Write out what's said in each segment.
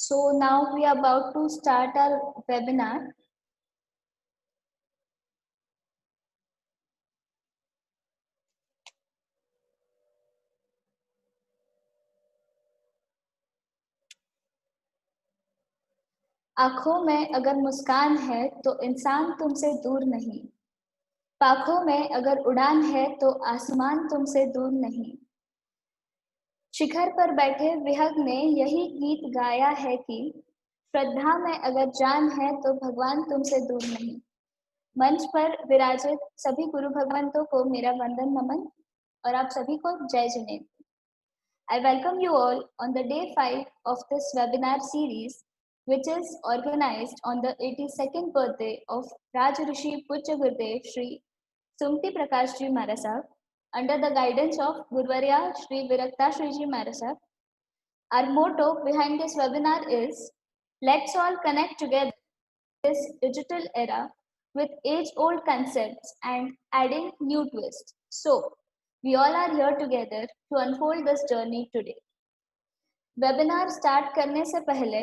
So now we are about to start our webinar. आंखों में अगर मुस्कान है तो इंसान तुमसे दूर नहीं, पाखों में अगर उड़ान है तो आसमान तुमसे दूर नहीं। शिखर पर बैठे विहग ने यही गीत गाया है कि श्रद्धा में अगर जान है तो भगवान तुमसे दूर नहीं। मंच पर विराजित सभी गुरु भगवंतों को मेरा वंदन नमन और आप सभी को जय Jinendra. I welcome you all on the day 5 of this webinar series, which is organized on the 82nd birthday of Raj Rishi Pujya Gurudev Shri Sumti Prakash Ji Maharaj Sahab, under the guidance of Gurvarya Shri Virakta Shri Ji Maharaj Sahab. Our motto behind this webinar is, let's all connect together in this digital era with age-old concepts and adding new twists. So, we all are here together to unfold this journey today. Webinar start करने से पहले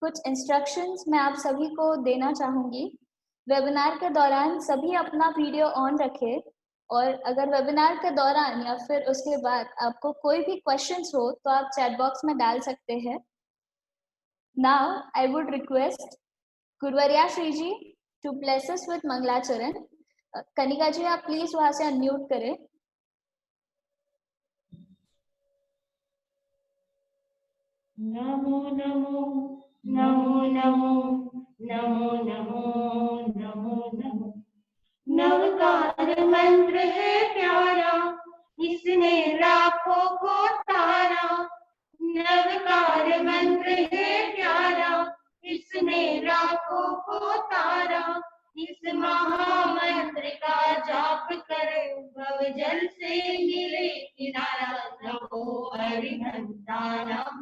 कुछ instructions मैं आप सभी को देना चाहूँगी। वेबिनार के दौरान सभी अपना वीडियो ऑन रखें और अगर वेबिनार के दौरान या फिर उसके बाद आपको कोई भी क्वेश्चंस हो तो आप चैट बॉक्स में डाल सकते हैं। Now I would request Guruvarya Shri ji to bless us with mangalacharan. Kanika जी आप प्लीज वहां से अनम्यूट करें। नमो नमो नमो नमो नमो नमो नमो नमो। नवकार मंत्र है प्यारा, इसने लाखों को तारा। नवकार मंत्र है प्यारा, इसने लाखों को तारा। इस महामंत्र का जाप करो, भव जल से मिले किनारा। नमो हरिहंतारम,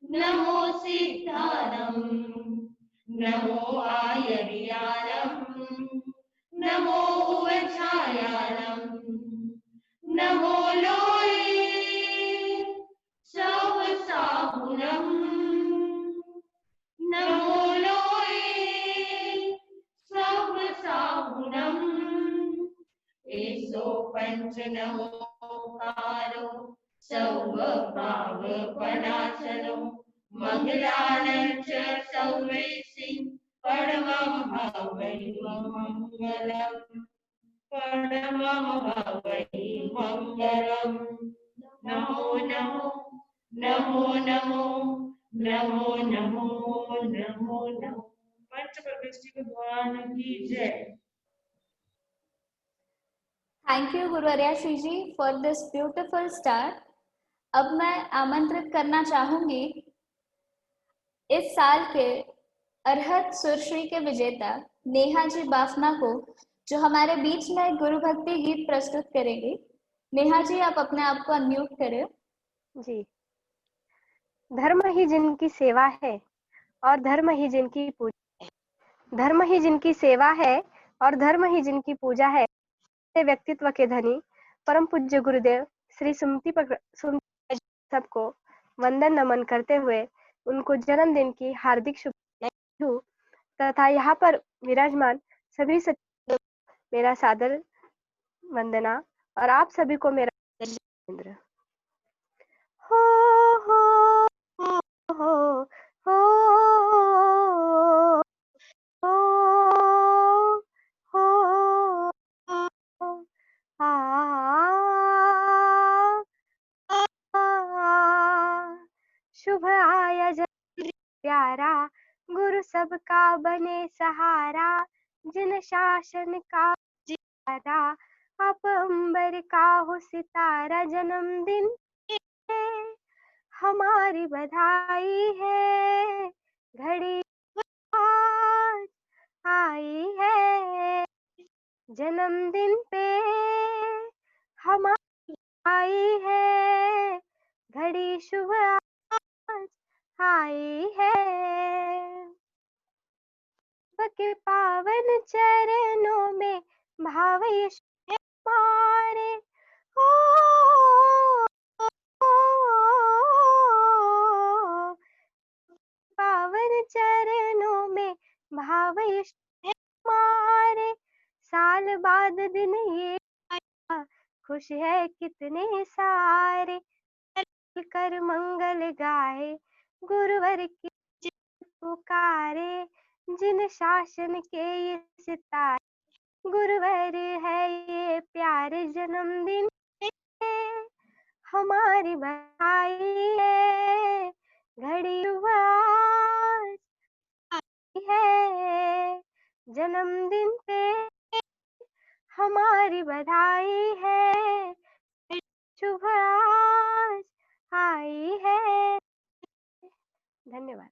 नमो सिद्धारम, नमो आयर्यारम, नमो उवछायारम, नमो लोये सव साहुरम, नमो लोये सव साहुरम। एसो पंच नमोकारो सर्व पाव पराशरो, मंगलानं च सर्वेसि परमं भवै मंगलम्, परमं भवै मंगलम्। नमो नमो नमो नमो नमो नमो नमो नमो। पंच प्रविष्टि भगवान की जय। Thank you Guruvarya Shri ji for this beautiful start. अब मैं आमंत्रित करना चाहूंगी इस साल के अरहत सुरश्री के विजेता नेहा जी बाफना को, जो हमारे बीच में गुरु भक्ति गीत प्रस्तुत करेंगी। नेहा जी आप अपने आप को अनम्यूट करें। जी। धर्म ही जिनकी सेवा है और धर्म ही जिनकी पूजा है, धर्म ही जिनकी सेवा है और धर्म ही जिनकी पूजा है। व्यक्तित्व के धनी परम पूज्य गुरुदेव श्री सुमति सबको वंदन नमन करते हुए उनको जन्मदिन की हार्दिक शुभकामनाएं तथा यहाँ पर विराजमान सभी मेरा सादर वंदना और आप सभी को मेरा जय। हो हो हो हो हो हो शुभ आया जन्म प्यारा, गुरु सबका बने सहारा। जिन शासन का जितारा, आप अंबर का हो सितारा। जन्मदिन हमारी बधाई है, घड़ी आज आई है। जन्मदिन पे हमारी आई है, घड़ी शुभ आज आई है। के पावन चरणों में भाव यीशु हमारे हो बाद दिन ये आया, खुश है कितने सारे, कर मंगल गाए, गुरुवर की पुकारे, जिन शासन के ये सितारे, गुरुवर है ये प्यारे, जन्मदिन है हमारी बधाई है, घड़ी आज आई है, जन्मदिन पे हमारी बधाई है, शुभ आज आई है। धन्यवाद।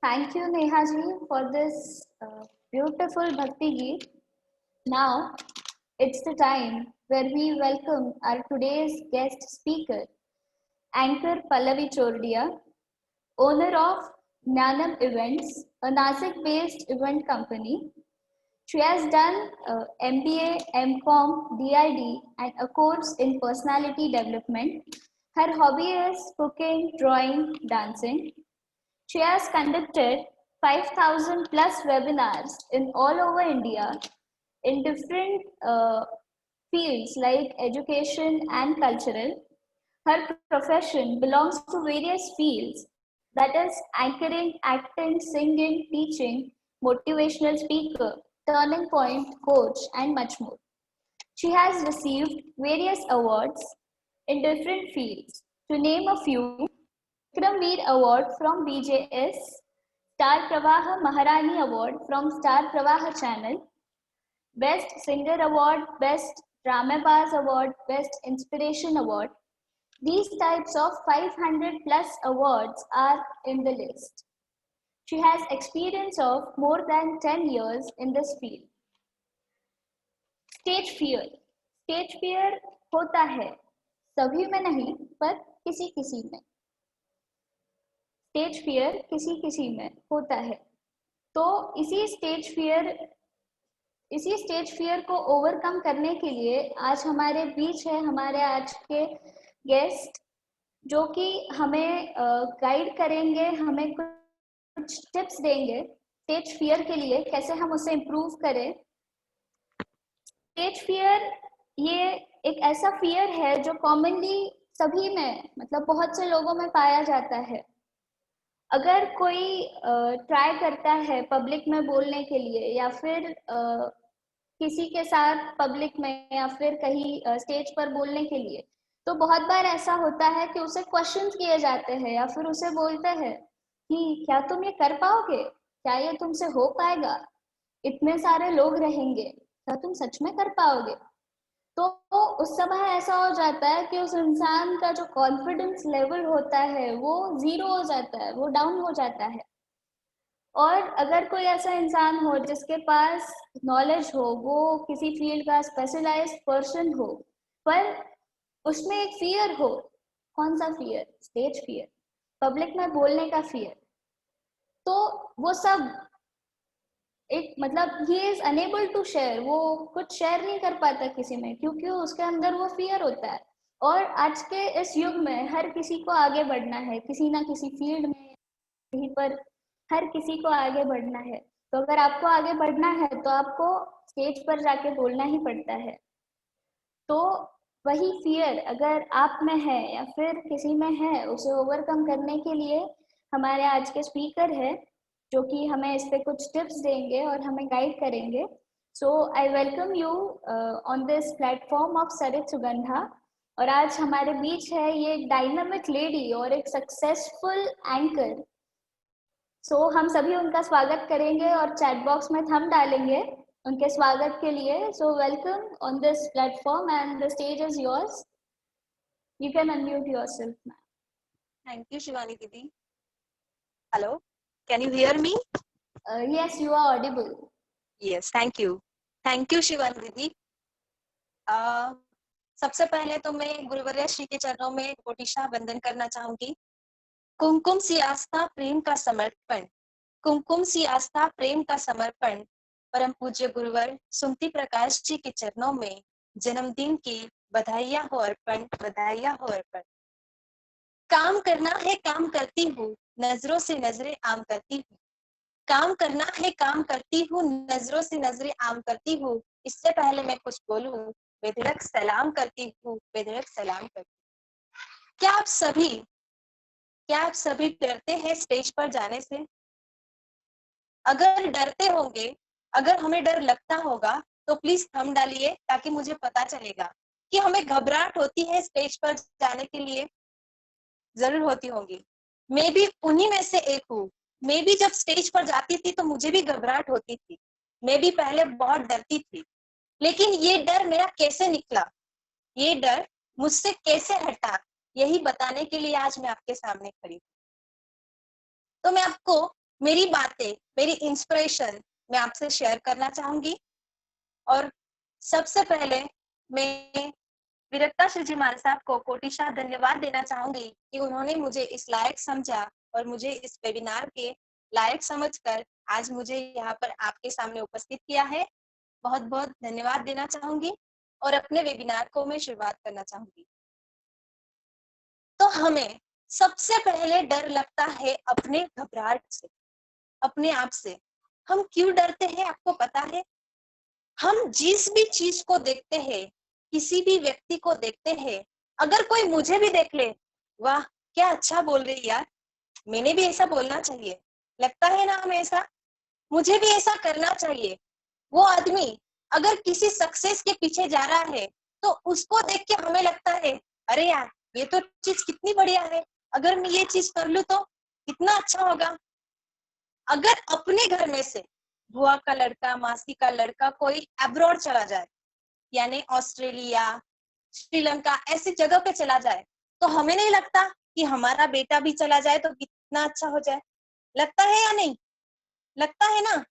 Thank you, Neha ji, for this beautiful Bhakti Geet. Now, it's the time where we welcome our today's guest speaker, Anchor Pallavi Chordia, owner of Jnanam Events, a Nasik-based event company. She has done MBA, MCom, DID, and a course in personality development. Her hobby is cooking, drawing, dancing. She has conducted 5,000 plus webinars in all over India in different fields like education and cultural. Her profession belongs to various fields, that is anchoring, acting, singing, teaching, motivational speaker, turning point, coach, and much more. She has received various awards in different fields. To name a few, Vikram Veer Award from BJS, Star Pravaha Maharani Award from Star Pravaha Channel, Best Singer Award, Best Dramabaz Award, Best Inspiration Award. These types of 500 plus awards are in the list. She has experience of more than 10 years in this field. Stage fear होता है, सभी में नहीं पर किसी किसी में। Stage fear किसी किसी में होता है, तो इसी स्टेज फियर को ओवरकम करने के लिए आज हमारे बीच है हमारे आज के गेस्ट, जो कि हमें गाइड करेंगे, हमें कुछ टिप्स देंगे स्टेज फियर के लिए, कैसे हम उसे इम्प्रूव करें। स्टेज फियर ये एक ऐसा फियर है जो कॉमनली सभी में, मतलब बहुत से लोगों में पाया जाता है। अगर कोई ट्राई करता है पब्लिक में बोलने के लिए, या फिर किसी के साथ पब्लिक में या फिर कहीं स्टेज पर बोलने के लिए, तो बहुत बार ऐसा होता है कि उसे क्वेश्चंस किए जाते हैं या फिर उसे बोलते हैं कि क्या तुम ये कर पाओगे, क्या ये तुमसे हो पाएगा, इतने सारे लोग रहेंगे, क्या तुम सच में कर पाओगे। तो उस समय ऐसा हो जाता है कि उस इंसान का जो कॉन्फिडेंस लेवल होता है वो जीरो हो जाता है, वो डाउन हो जाता है। और अगर कोई ऐसा इंसान हो जिसके पास नॉलेज हो, वो किसी फील्ड का स्पेशलाइज्ड पर्सन हो, पर उसमें एक फियर हो, कौन सा फियर? स्टेज फियर, पब्लिक में बोलने का फियर, तो वो सब एक मतलब ही इज अनेबल टू शेयर, वो कुछ शेयर नहीं कर पाता किसी में, क्योंकि उसके अंदर वो फियर होता है। और आज के इस युग में हर किसी को आगे बढ़ना है, किसी ना किसी फील्ड में कहीं पर हर किसी को आगे बढ़ना है। तो अगर आपको आगे बढ़ना है तो आपको स्टेज पर जाके बोलना ही पड़ता है। तो वही फियर अगर आप में है या फिर किसी में है, उसे ओवरकम करने के लिए हमारे आज के स्पीकर है, जो कि हमें इस पे कुछ टिप्स देंगे और हमें गाइड करेंगे। So I welcome you on this platform of Sarit Sugandha. और आज हमारे बीच है ये एक डायनामिक लेडी और एक सक्सेसफुल एंकर। सो हम सभी उनका स्वागत करेंगे और चैट बॉक्स में थंब डालेंगे उनके स्वागत के लिए। So welcome on this platform and the stage is yours. You can unmute yourself ma'am. Thank you Shivani didi. Hello, can you hear me? Yes, you are audible. Yes, thank you Shivani didi. सबसे पहले तो मैं गुरुवर्य श्री के चरणों में कोटिशा वंदन करना चाहूंगी। कुमकुम सी आस्था प्रेम का समर्पण, कुमकुम सी आस्था प्रेम का समर्पण, परम पूज्य गुरुवर सुमति प्रकाश जी के चरणों में जन्मदिन की बधाइयां हो अर्पण, बधाइयां हो अर्पण। काम करना है काम करती हूँ, नजरों से नजरें आम करती हूँ। काम करना है काम करती हूँ, नजरों से नजरें आम करती हूँ। इससे पहले मैं कुछ बोलूं, बेधड़क सलाम करती हूँ, बेधड़क सलाम करती हूँ। क्या आप सभी डरते हैं स्टेज पर जाने से? अगर डरते होंगे, अगर हमें डर लगता होगा तो प्लीज थंब डालिए, ताकि मुझे पता चलेगा कि हमें घबराहट होती है स्टेज पर जाने के लिए। जरूर होती होंगी। मैं भी उन्हीं में से एक हूँ। मैं भी जब स्टेज पर जाती थी तो मुझे भी घबराहट होती थी। मैं भी पहले बहुत डरती थी, लेकिन ये डर मेरा कैसे निकला, ये डर मुझसे कैसे हटा, यही बताने के लिए आज मैं आपके सामने खड़ी हूँ। तो मैं आपको मेरी बातें, मेरी इंस्पिरेशन मैं आपसे शेयर करना चाहूंगी। और सबसे पहले मैं विरक्ता श्री जी महाराज साहब को कोटिशा धन्यवाद देना चाहूंगी कि उन्होंने मुझे इस लायक समझा और मुझे इस वेबिनार के लायक समझकर आज मुझे यहाँ पर आपके सामने उपस्थित किया है। बहुत बहुत धन्यवाद देना चाहूंगी और अपने वेबिनार को मैं शुरुआत करना चाहूंगी। तो हमें सबसे पहले डर लगता है अपने घबराहट से, अपने आप से। हम क्यों डरते हैं आपको पता है? हम जिस भी चीज को देखते हैं, किसी भी व्यक्ति को देखते हैं, अगर कोई मुझे भी देख ले, वाह क्या अच्छा बोल रही यार, मैंने भी ऐसा बोलना चाहिए, लगता है ना हमें ऐसा, मुझे भी ऐसा करना चाहिए। वो आदमी अगर किसी सक्सेस के पीछे जा रहा है तो उसको देख के हमें लगता है, अरे यार ये तो चीज कितनी बढ़िया है, अगर मैं ये चीज कर लूं तो कितना अच्छा होगा। अगर अपने घर में से बुआ का लड़का, मासी का लड़का कोई अब्रॉड चला जाए, यानी ऑस्ट्रेलिया, श्रीलंका ऐसी जगह पे चला जाए, तो हमें नहीं लगता कि हमारा बेटा भी चला जाए तो कितना अच्छा हो जाए? लगता है या नहीं? लगता है ना?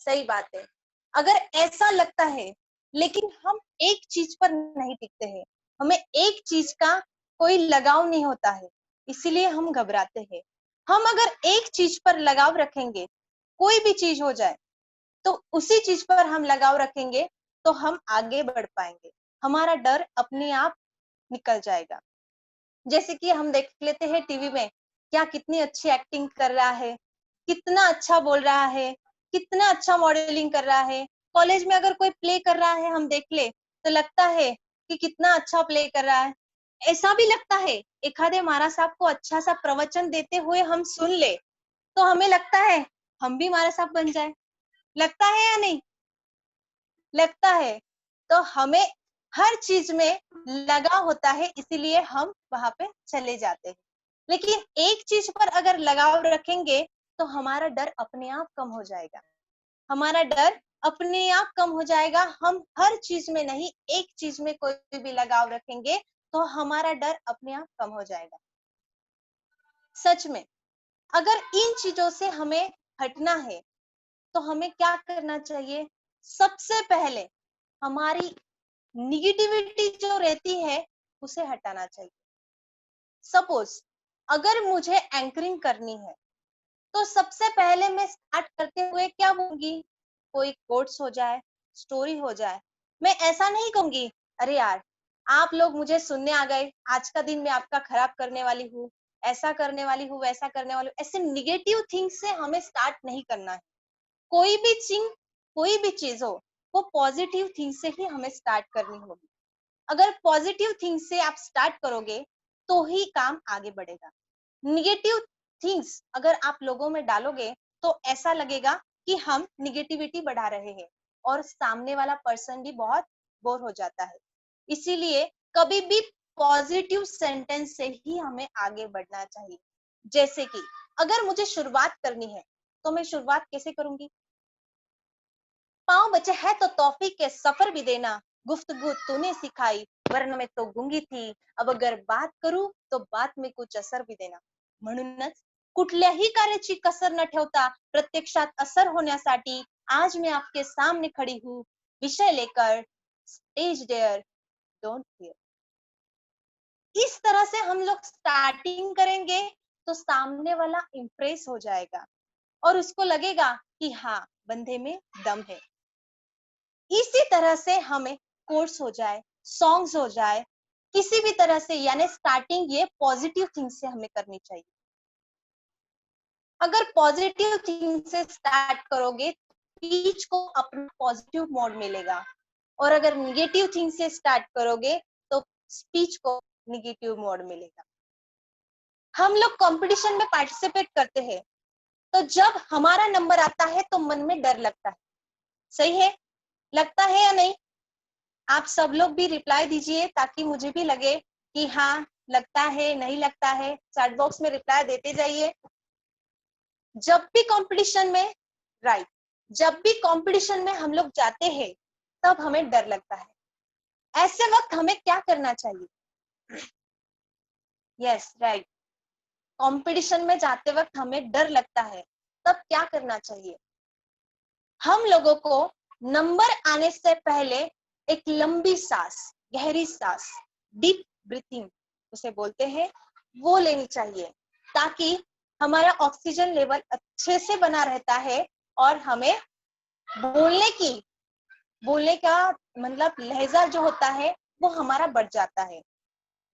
सही बात है। अगर ऐसा लगता है, लेकिन हम एक चीज पर नहीं टिकते हैं, हमें एक चीज का कोई लगाव नहीं होता है, इसीलिए हम घबराते हैं। हम अगर एक चीज पर लगाव रखेंगे, कोई भी चीज हो जाए, तो उसी चीज पर हम लगाव रखेंगे तो हम आगे बढ़ पाएंगे, हमारा डर अपने आप निकल जाएगा। जैसे कि हम देख लेते हैं टीवी में, क्या कितनी अच्छी एक्टिंग कर रहा है, कितना अच्छा बोल रहा है, कितना अच्छा मॉडलिंग कर रहा है। कॉलेज में अगर कोई प्ले कर रहा है हम देख ले तो लगता है कि कितना अच्छा प्ले कर रहा है। ऐसा भी लगता है एखादे महाराज साहब को अच्छा सा प्रवचन देते हुए हम सुन ले तो हमें लगता है हम भी महाराज साहब बन जाए। लगता है या नहीं? लगता है। तो हमें हर चीज में लगा होता है, इसीलिए हम वहां पे चले जाते हैं। लेकिन एक चीज पर अगर लगाव रखेंगे तो हमारा डर अपने आप कम हो जाएगा, हमारा डर अपने आप कम हो जाएगा। हम हर चीज में नहीं, एक चीज में कोई भी लगाव रखेंगे तो हमारा डर अपने आप कम हो जाएगा। सच में अगर इन चीजों से हमें हटना है तो हमें क्या करना चाहिए? सबसे पहले हमारी निगेटिविटी जो रहती है उसे हटाना चाहिए। सपोज अगर मुझे एंकरिंग करनी है तो सबसे पहले मैं स्टार्ट करते हुए क्या बोलूंगी? कोई कोट्स हो जाए, स्टोरी हो जाए। मैं ऐसा नहीं कहूंगी, अरे यार आप लोग मुझे सुनने आ गए, आज का दिन मैं आपका खराब करने वाली हूँ, ऐसा करने वाली हूँ, वैसा करने वाली हूँ। ऐसे निगेटिव थिंग्स से हमें स्टार्ट नहीं करना है। कोई भी चीज, कोई भी चीज हो, वो पॉजिटिव थिंग से ही हमें स्टार्ट करनी होगी। अगर पॉजिटिव थिंग से आप स्टार्ट करोगे तो ही काम आगे बढ़ेगा। निगेटिव थिंग्स अगर आप लोगों में डालोगे तो ऐसा लगेगा कि हम निगेटिविटी बढ़ा रहे हैं और सामने वाला पर्सन भी बहुत बोर हो जाता है। इसीलिए कभी भी पॉजिटिव सेंटेंस से ही हमें आगे बढ़ना चाहिए। जैसे कि अगर मुझे शुरुआत करनी है तो मैं शुरुआत कैसे करूंगी? पाँव बचे है तो तौफीक के सफर भी देना, गुफ्तगू तूने सिखाई वरना मैं तो गुंगी थी, अब अगर बात करूं तो बात में कुछ असर भी देना। म्हणूनच कुठल्याही कार्याची कसर न ठेवता प्रत्यक्षात असर होण्यासाठी आज मैं आपके सामने खड़ी हूँ, विषय लेकर स्टेज डेयर डोंट फियर। इस तरह से हम लोग स्टार्टिंग करेंगे तो सामने वाला इंप्रेस हो जाएगा और उसको लगेगा कि हाँ बंदे में दम है। इसी तरह से हमें कोर्स हो जाए, सॉन्ग्स हो जाए, किसी भी तरह से, यानी स्टार्टिंग ये पॉजिटिव थिंग से हमें करनी चाहिए। अगर पॉजिटिव थिंग से स्टार्ट करोगे, स्पीच को अपना पॉजिटिव मोड मिलेगा, और अगर निगेटिव थिंग से स्टार्ट करोगे तो स्पीच को निगेटिव मोड मिलेगा। हम लोग कंपटीशन में पार्टिसिपेट करते हैं, तो जब हमारा नंबर आता है तो मन में डर लगता है, सही है? लगता है या नहीं? आप सब लोग भी रिप्लाई दीजिए ताकि मुझे भी लगे कि हाँ लगता है, नहीं लगता है। चैट बॉक्स में रिप्लाई देते जाइए। जब भी कंपटीशन में, राइट, जब भी कंपटीशन में हम लोग जाते हैं तब हमें डर लगता है। ऐसे वक्त हमें क्या करना चाहिए? यस, राइट, कंपटीशन में जाते वक्त हमें डर लगता है, तब क्या करना चाहिए? हम लोगों को नंबर आने से पहले एक लंबी सांस, गहरी सांस, डीप ब्रीथिंग उसे बोलते हैं, वो लेनी चाहिए, ताकि हमारा ऑक्सीजन लेवल अच्छे से बना रहता है और हमें बोलने का मतलब लहजा जो होता है वो हमारा बढ़ जाता है।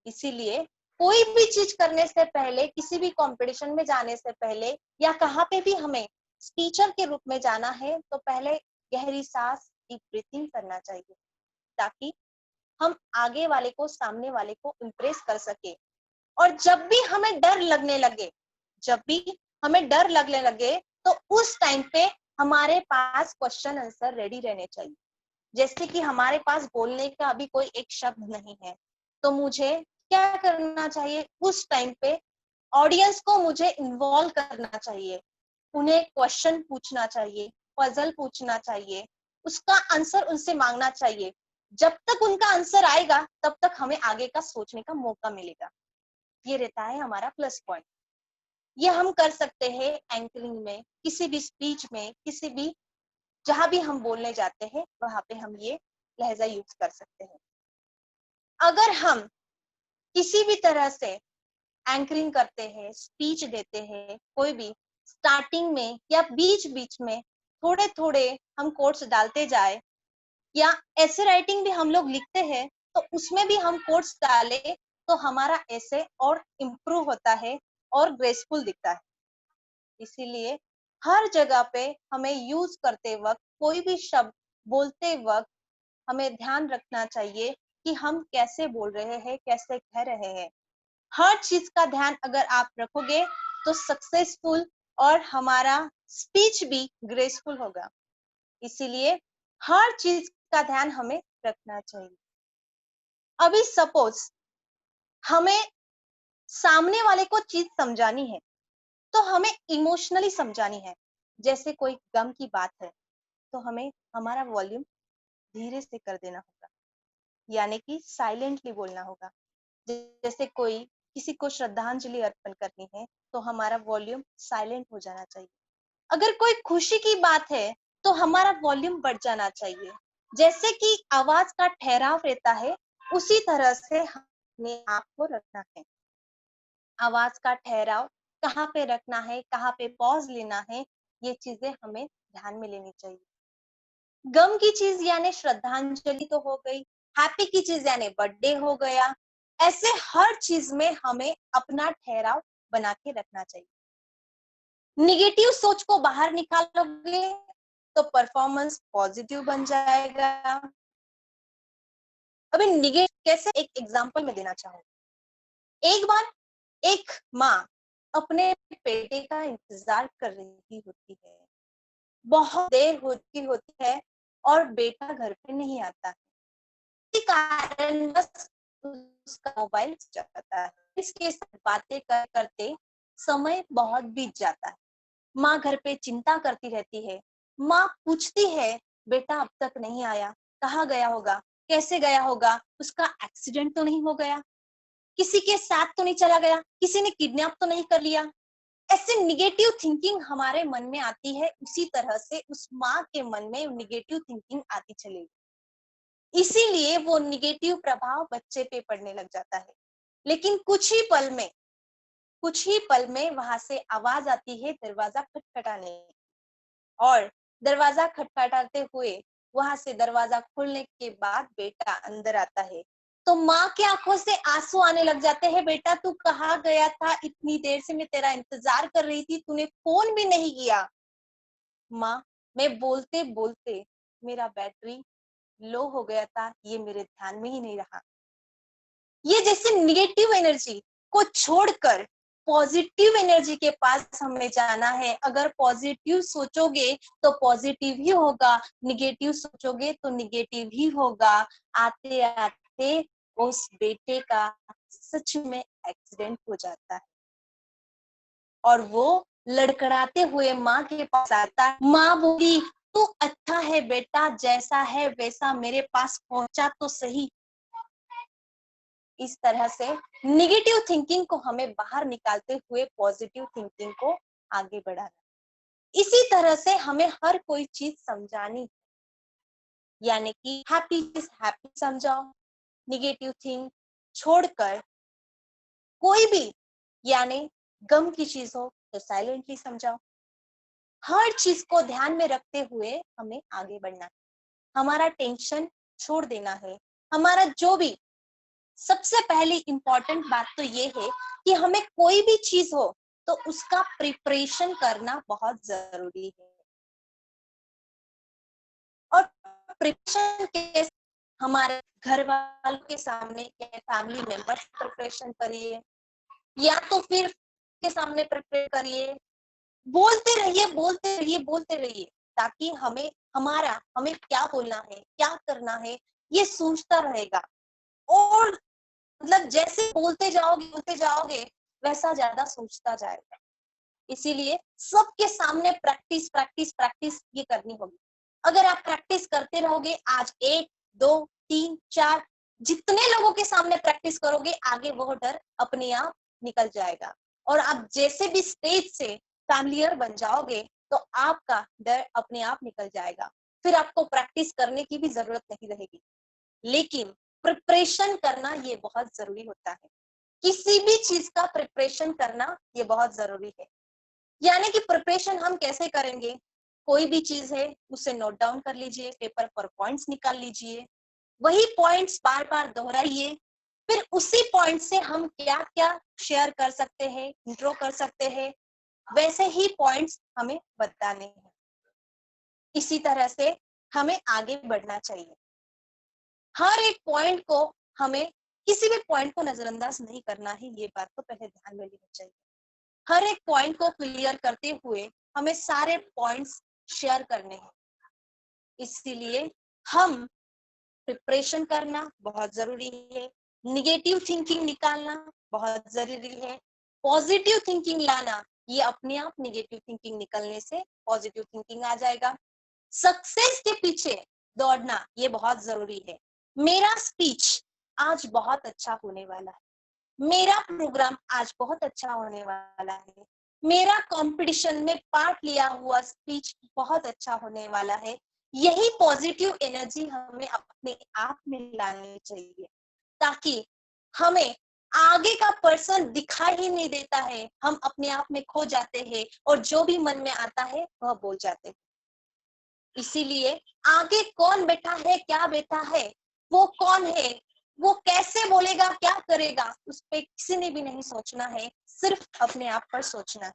इसीलिए कोई भी चीज करने से पहले, किसी भी कंपटीशन में जाने से पहले, या कहाँ पे भी हमें टीचर के रूप में जाना है, तो पहले गहरी सांस, डीप ब्रीथिंग करना चाहिए, ताकि हम आगे वाले को, सामने वाले को इम्प्रेस कर सके। और जब भी हमें डर लगने लगे तो उस टाइम पे हमारे पास क्वेश्चन आंसर रेडी रहने चाहिए। जैसे कि हमारे पास बोलने का अभी कोई एक शब्द नहीं है, तो मुझे क्या करना चाहिए? उस टाइम पे ऑडियंस को मुझे इन्वॉल्व करना चाहिए, उन्हें क्वेश्चन पूछना चाहिए, पजल पूछना चाहिए, उसका आंसर उनसे मांगना चाहिए। जब तक उनका आंसर आएगा तब तक हमें आगे का सोचने का मौका मिलेगा। ये रहता है हमारा प्लस पॉइंट। ये हम कर सकते हैं एंकरिंग में, किसी भी स्पीच में, किसी भी जहां भी हम बोलने जाते हैं वहां पे हम ये लहजा यूज कर सकते हैं। अगर हम किसी भी तरह से एंकरिंग करते हैं, स्पीच देते हैं, कोई भी स्टार्टिंग में या बीच बीच में थोड़े थोड़े हम कोट्स डालते जाए, या ऐसे राइटिंग भी हम लोग लिखते हैं तो उसमें भी हम कोट्स डाले, तो हमारा ऐसे और इम्प्रूव होता है और ग्रेसफुल दिखता है। इसीलिए हर जगह पे हमें यूज करते वक्त, कोई भी शब्द बोलते वक्त हमें ध्यान रखना चाहिए कि हम कैसे बोल रहे हैं, कैसे कह रहे हैं। हर चीज का ध्यान अगर आप रखोगे तो सक्सेसफुल और हमारा स्पीच भी ग्रेसफुल होगा। इसीलिए हर चीज का ध्यान हमें रखना चाहिए। अभी सपोज हमें सामने वाले को चीज समझानी है, तो हमें इमोशनली समझानी है। जैसे कोई गम की बात है तो हमें हमारा वॉल्यूम धीरे से कर देना होगा, यानी कि साइलेंटली बोलना होगा। जैसे कोई किसी को श्रद्धांजलि अर्पण करनी है तो हमारा वॉल्यूम साइलेंट हो जाना चाहिए। अगर कोई खुशी की बात है तो हमारा वॉल्यूम बढ़ जाना चाहिए। जैसे कि आवाज का ठहराव रहता है, उसी तरह से हमें आप को रखना है। आवाज का ठहराव कहाँ पे रखना है, कहाँ पे पॉज लेना है, ये चीजें हमें ध्यान में लेनी चाहिए। गम की चीज यानी श्रद्धांजलि तो हो गई, हैप्पी की चीज यानी बर्थडे हो गया। ऐसे हर चीज में हमें अपना ठहराव बना के रखना चाहिए। निगेटिव सोच को बाहर निकालोगे तो परफॉर्मेंस पॉजिटिव बन जाएगा। अभी निगेटिव कैसे, एक एग्जांपल में देना चाहूंगी। एक बार एक माँ अपने बेटे का इंतजार कर रही होती है, बहुत देर होती है और बेटा घर पे नहीं आता है। इसी कारण बस उसका मोबाइल जाता है। इसके साथ बातें करते समय बहुत बीत जाता है। माँ घर पे चिंता करती रहती है। माँ पूछती है, बेटा अब तक नहीं आया, कहाँ गया होगा, कैसे गया होगा, उसका एक्सीडेंट तो नहीं हो गया, किसी के साथ तो नहीं चला गया, किसी ने किडनैप तो नहीं कर लिया। ऐसे निगेटिव थिंकिंग हमारे मन में आती है, उसी तरह से उस माँ के मन में निगेटिव थिंकिंग आती चलेगी। इसीलिए वो निगेटिव प्रभाव बच्चे पे पड़ने लग जाता है। लेकिन कुछ ही पल में वहां से आवाज आती है दरवाजा खटखटाने, और दरवाजा खटखटाते हुए वहां से दरवाजा खुलने के बाद बेटा अंदर आता है। तो माँ के आंखों से आंसू आने लग जाते हैं, बेटा तू कहाँ गया था, इतनी देर से मैं तेरा इंतजार कर रही थी, तूने फोन भी नहीं किया। माँ, मैं बोलते बोलते मेरा बैटरी लो हो गया था, ये मेरे ध्यान में ही नहीं रहा। ये जैसे निगेटिव एनर्जी को छोड़कर पॉजिटिव एनर्जी के पास हमें जाना है। अगर पॉजिटिव सोचोगे तो पॉजिटिव ही होगा, निगेटिव सोचोगे तो निगेटिव ही होगा। आते आते उस बेटे का सच में एक्सीडेंट हो जाता है और वो लड़खड़ाते हुए माँ के पास आता है। माँ बोली, तू अच्छा है बेटा, जैसा है वैसा मेरे पास पहुंचा तो सही। इस तरह से निगेटिव थिंकिंग को हमें बाहर निकालते हुए पॉजिटिव थिंकिंग को आगे बढ़ाना। इसी तरह से हमें हर कोई चीज समझानी, यानी कि हैप्पी चीज हैप्पी समझाओ, निगेटिव थिंग छोड़कर कोई भी यानी गम की चीज हो तो साइलेंटली समझाओ। हर चीज को ध्यान में रखते हुए हमें आगे बढ़ना है। हमारा टेंशन छोड़ देना है। हमारा जो भी सबसे पहली इंपॉर्टेंट बात तो ये है कि हमें कोई भी चीज हो तो उसका प्रिपरेशन करना बहुत जरूरी है। और प्रिपरेशन के हमारे घर वालों के सामने या फैमिली मेंबर्स प्रिपरेशन करिए या तो फिर के सामने प्रिपेयर करिए। बोलते रहिए, बोलते रहिए, बोलते रहिए, ताकि हमें क्या बोलना है, क्या करना है, ये सोचता रहेगा। और मतलब जैसे बोलते जाओगे वैसा ज्यादा सोचता जाएगा। इसीलिए सबके सामने प्रैक्टिस प्रैक्टिस प्रैक्टिस ये करनी होगी। अगर आप प्रैक्टिस करते रहोगे, आज 1 2 3 4 जितने लोगों के सामने प्रैक्टिस करोगे, आगे वो डर अपने आप निकल जाएगा। और आप जैसे भी स्टेज से फैमिलियर बन जाओगे तो आपका डर अपने आप निकल जाएगा। फिर आपको प्रैक्टिस करने की भी जरूरत नहीं रहेगी। लेकिन प्रिपरेशन करना ये बहुत जरूरी होता है। किसी भी चीज का प्रिपरेशन करना ये बहुत जरूरी है। यानी कि प्रिपरेशन हम कैसे करेंगे? कोई भी चीज है उसे नोट डाउन कर लीजिए, पेपर पर पॉइंट्स निकाल लीजिए, वही पॉइंट्स बार बार दोहराइए। फिर उसी पॉइंट से हम क्या क्या शेयर कर सकते हैं, इंट्रो कर सकते हैं, वैसे ही पॉइंट्स हमें बताने हैं। इसी तरह से हमें आगे बढ़ना चाहिए। हर एक पॉइंट को हमें किसी भी पॉइंट को नजरअंदाज नहीं करना है, ये बात तो पहले ध्यान में लेनी चाहिए। हर एक पॉइंट को क्लियर करते हुए हमें सारे पॉइंट्स शेयर करने हैं। इसीलिए हम प्रिपरेशन करना बहुत जरूरी है, निगेटिव थिंकिंग निकालना बहुत जरूरी है, पॉजिटिव थिंकिंग लाना, ये अपने आप निगेटिव थिंकिंग निकलने से पॉजिटिव थिंकिंग आ जाएगा। सक्सेस के पीछे दौड़ना ये बहुत जरूरी है। मेरा स्पीच आज बहुत अच्छा होने वाला है, मेरा प्रोग्राम आज बहुत अच्छा होने वाला है, मेरा कंपटीशन में पार्ट लिया हुआ स्पीच बहुत अच्छा होने वाला है। यही पॉजिटिव एनर्जी हमें अपने आप में लानी चाहिए, ताकि हमें आगे का पर्सन दिखाई ही नहीं देता है, हम अपने आप में खो जाते हैं और जो भी मन में आता है वह बोल जाते हैं। इसीलिए आगे कौन बैठा है, क्या बैठा है, वो कौन है, वो कैसे बोलेगा, क्या करेगा, उस पे किसी ने भी नहीं सोचना है, सिर्फ अपने आप पर सोचना है।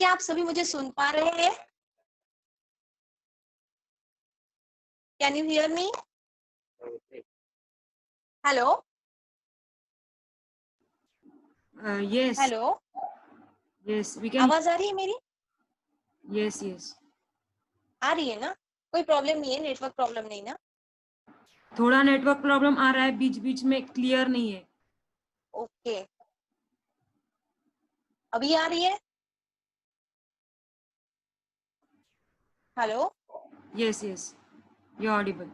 क्या आप सभी मुझे सुन पा रहे हैं? Can you hear me? Hello Yes, hello, yes, we can. आवाज आ रही है मेरी? Yes, yes. आ रही है ना? कोई प्रॉब्लम नहीं है, नेटवर्क प्रॉब्लम नहीं ना? थोड़ा नेटवर्क प्रॉब्लम आ रहा है, बीच बीच में क्लियर नहीं है। ओके, अभी आ रही है? Hello, Yes, yes, you're audible.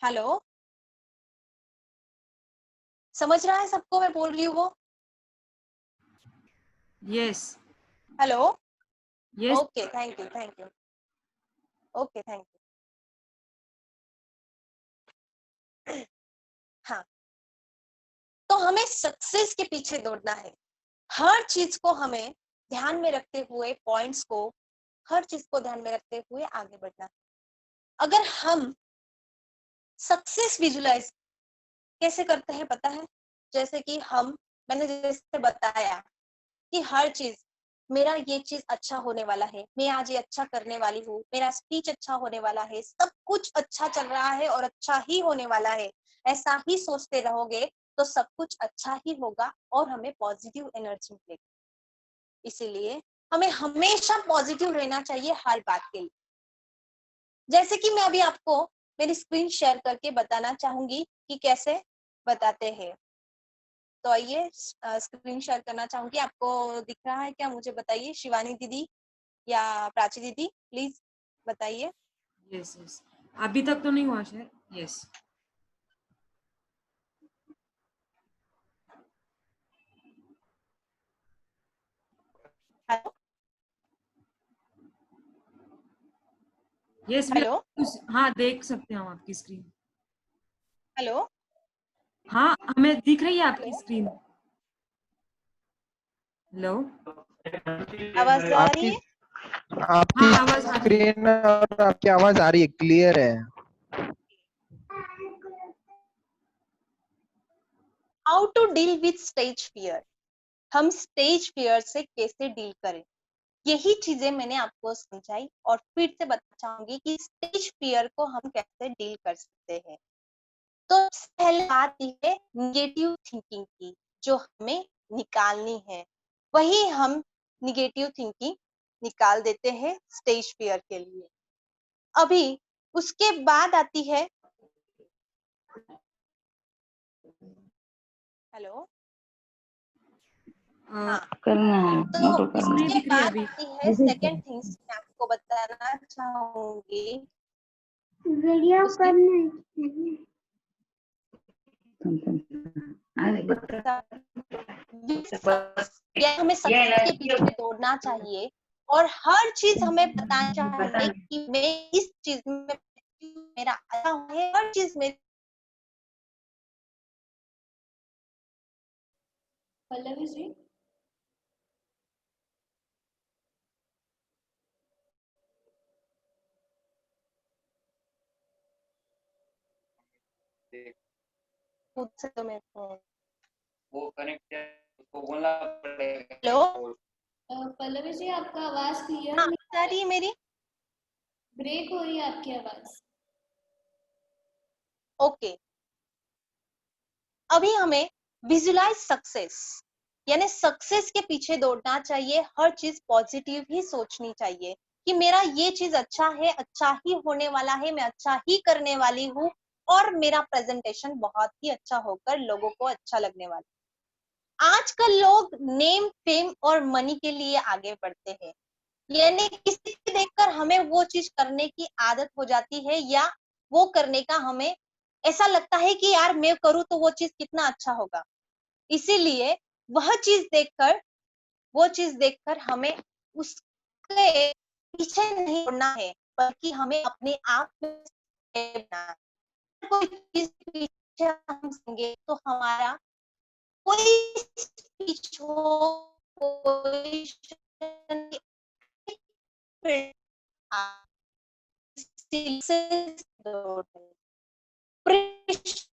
Hello, समझ रहा है सबको मैं बोल रही हूँ वो? Yes, hello, yes. Okay, thank you, thank you, okay, thank you. हाँ, तो हमें सक्सेस के पीछे दौड़ना है। हर चीज को हमें ध्यान में रखते हुए पॉइंट्स को, हर चीज को ध्यान में रखते हुए आगे बढ़ना। अगर हम सक्सेस विजुलाइज कैसे करते हैं पता है? जैसे कि मैंने जैसे बताया कि हर चीज, मेरा ये चीज अच्छा होने वाला है, मैं आज ये अच्छा करने वाली हूँ, मेरा स्पीच अच्छा होने वाला है, सब कुछ अच्छा चल रहा है और अच्छा ही होने वाला है, ऐसा ही सोचते रहोगे तो सब कुछ अच्छा ही होगा और हमें पॉजिटिव एनर्जी मिलेगी। इसीलिए हमें हमेशा पॉजिटिव रहना चाहिए हर बात के लिए। जैसे कि मैं अभी आपको मेरी स्क्रीन शेयर करके बताना चाहूंगी कि कैसे बताते हैं। तो आइए स्क्रीन शेयर करना चाहूंगी। आपको दिख रहा है क्या? मुझे बताइए, शिवानी दीदी या प्राची दीदी, प्लीज बताइए। यस यस, अभी तक तो नहीं हुआ share. Yes, hello yes hello हाँ, देख सकते हैं हम आपकी स्क्रीन। हेलो हाँ, हमें दिख रही है आपकी स्क्रीन। हेलो, आवाज आ रही आपकी है? आपकी हाँ आवाज आ रही है। स्क्रीन और आपकी आवाज आ रही है, क्लियर है। How to deal with stage fear. हम स्टेज फियर से कैसे डील करें, यही चीजें मैंने आपको समझाई और फिर से बताना चाहूंगी कि स्टेज फियर को हम कैसे डील कर सकते हैं। तो पहले बात यह है निगेटिव थिंकिंग की, जो हमें निकालनी है। वही हम निगेटिव थिंकिंग निकाल देते हैं स्टेज फियर के लिए। अभी उसके बाद आती है, हेलो हाँ, करना है, तो मोटो करना नहीं इसके दिख रही है बाद अभी। आती है सेकंड थिंग्स मैं आपको बताना चाहूंगी। वीडियो उसकी अरे बता या हमें सक्सेस के पीछे दौड़ना चाहिए और हर चीज हमें बताना चाहिए कि मैं इस चीज में मेरा अच्छा है, हर चीज में। पल्लवी जी, खुद से तो मैं वो कनेक्ट है, उसको बोलना पड़ेगा। हेलो पल्लवी जी आपका आवाज क्लियर हाँ, नहीं आ रही है मेरी? ब्रेक हो रही है आपकी आवाज। ओके, अभी हमें विजुलाइज सक्सेस यानी सक्सेस के पीछे दौड़ना चाहिए। हर चीज पॉजिटिव ही सोचनी चाहिए कि मेरा ये चीज अच्छा है, अच्छा ही होने वाला है, मैं अच्छा ही करने वाली हूँ और मेरा प्रेजेंटेशन बहुत ही अच्छा होकर लोगों को अच्छा लगने वाला है। आजकल लोग नेम फेम और मनी के लिए आगे बढ़ते हैं, यानी किसी को देखकर हमें वो चीज करने की आदत हो जाती है या वो करने का हमें ऐसा लगता है कि यार मैं करूँ तो वो चीज कितना अच्छा होगा। इसीलिए वो चीज देखकर हमें उसके पीछे नहीं दौड़ना है, बल्कि हमें अपने आप में बनना है। कोई चीज पीछे हम संगे तो हमारा कोई स्पीच हो, कोई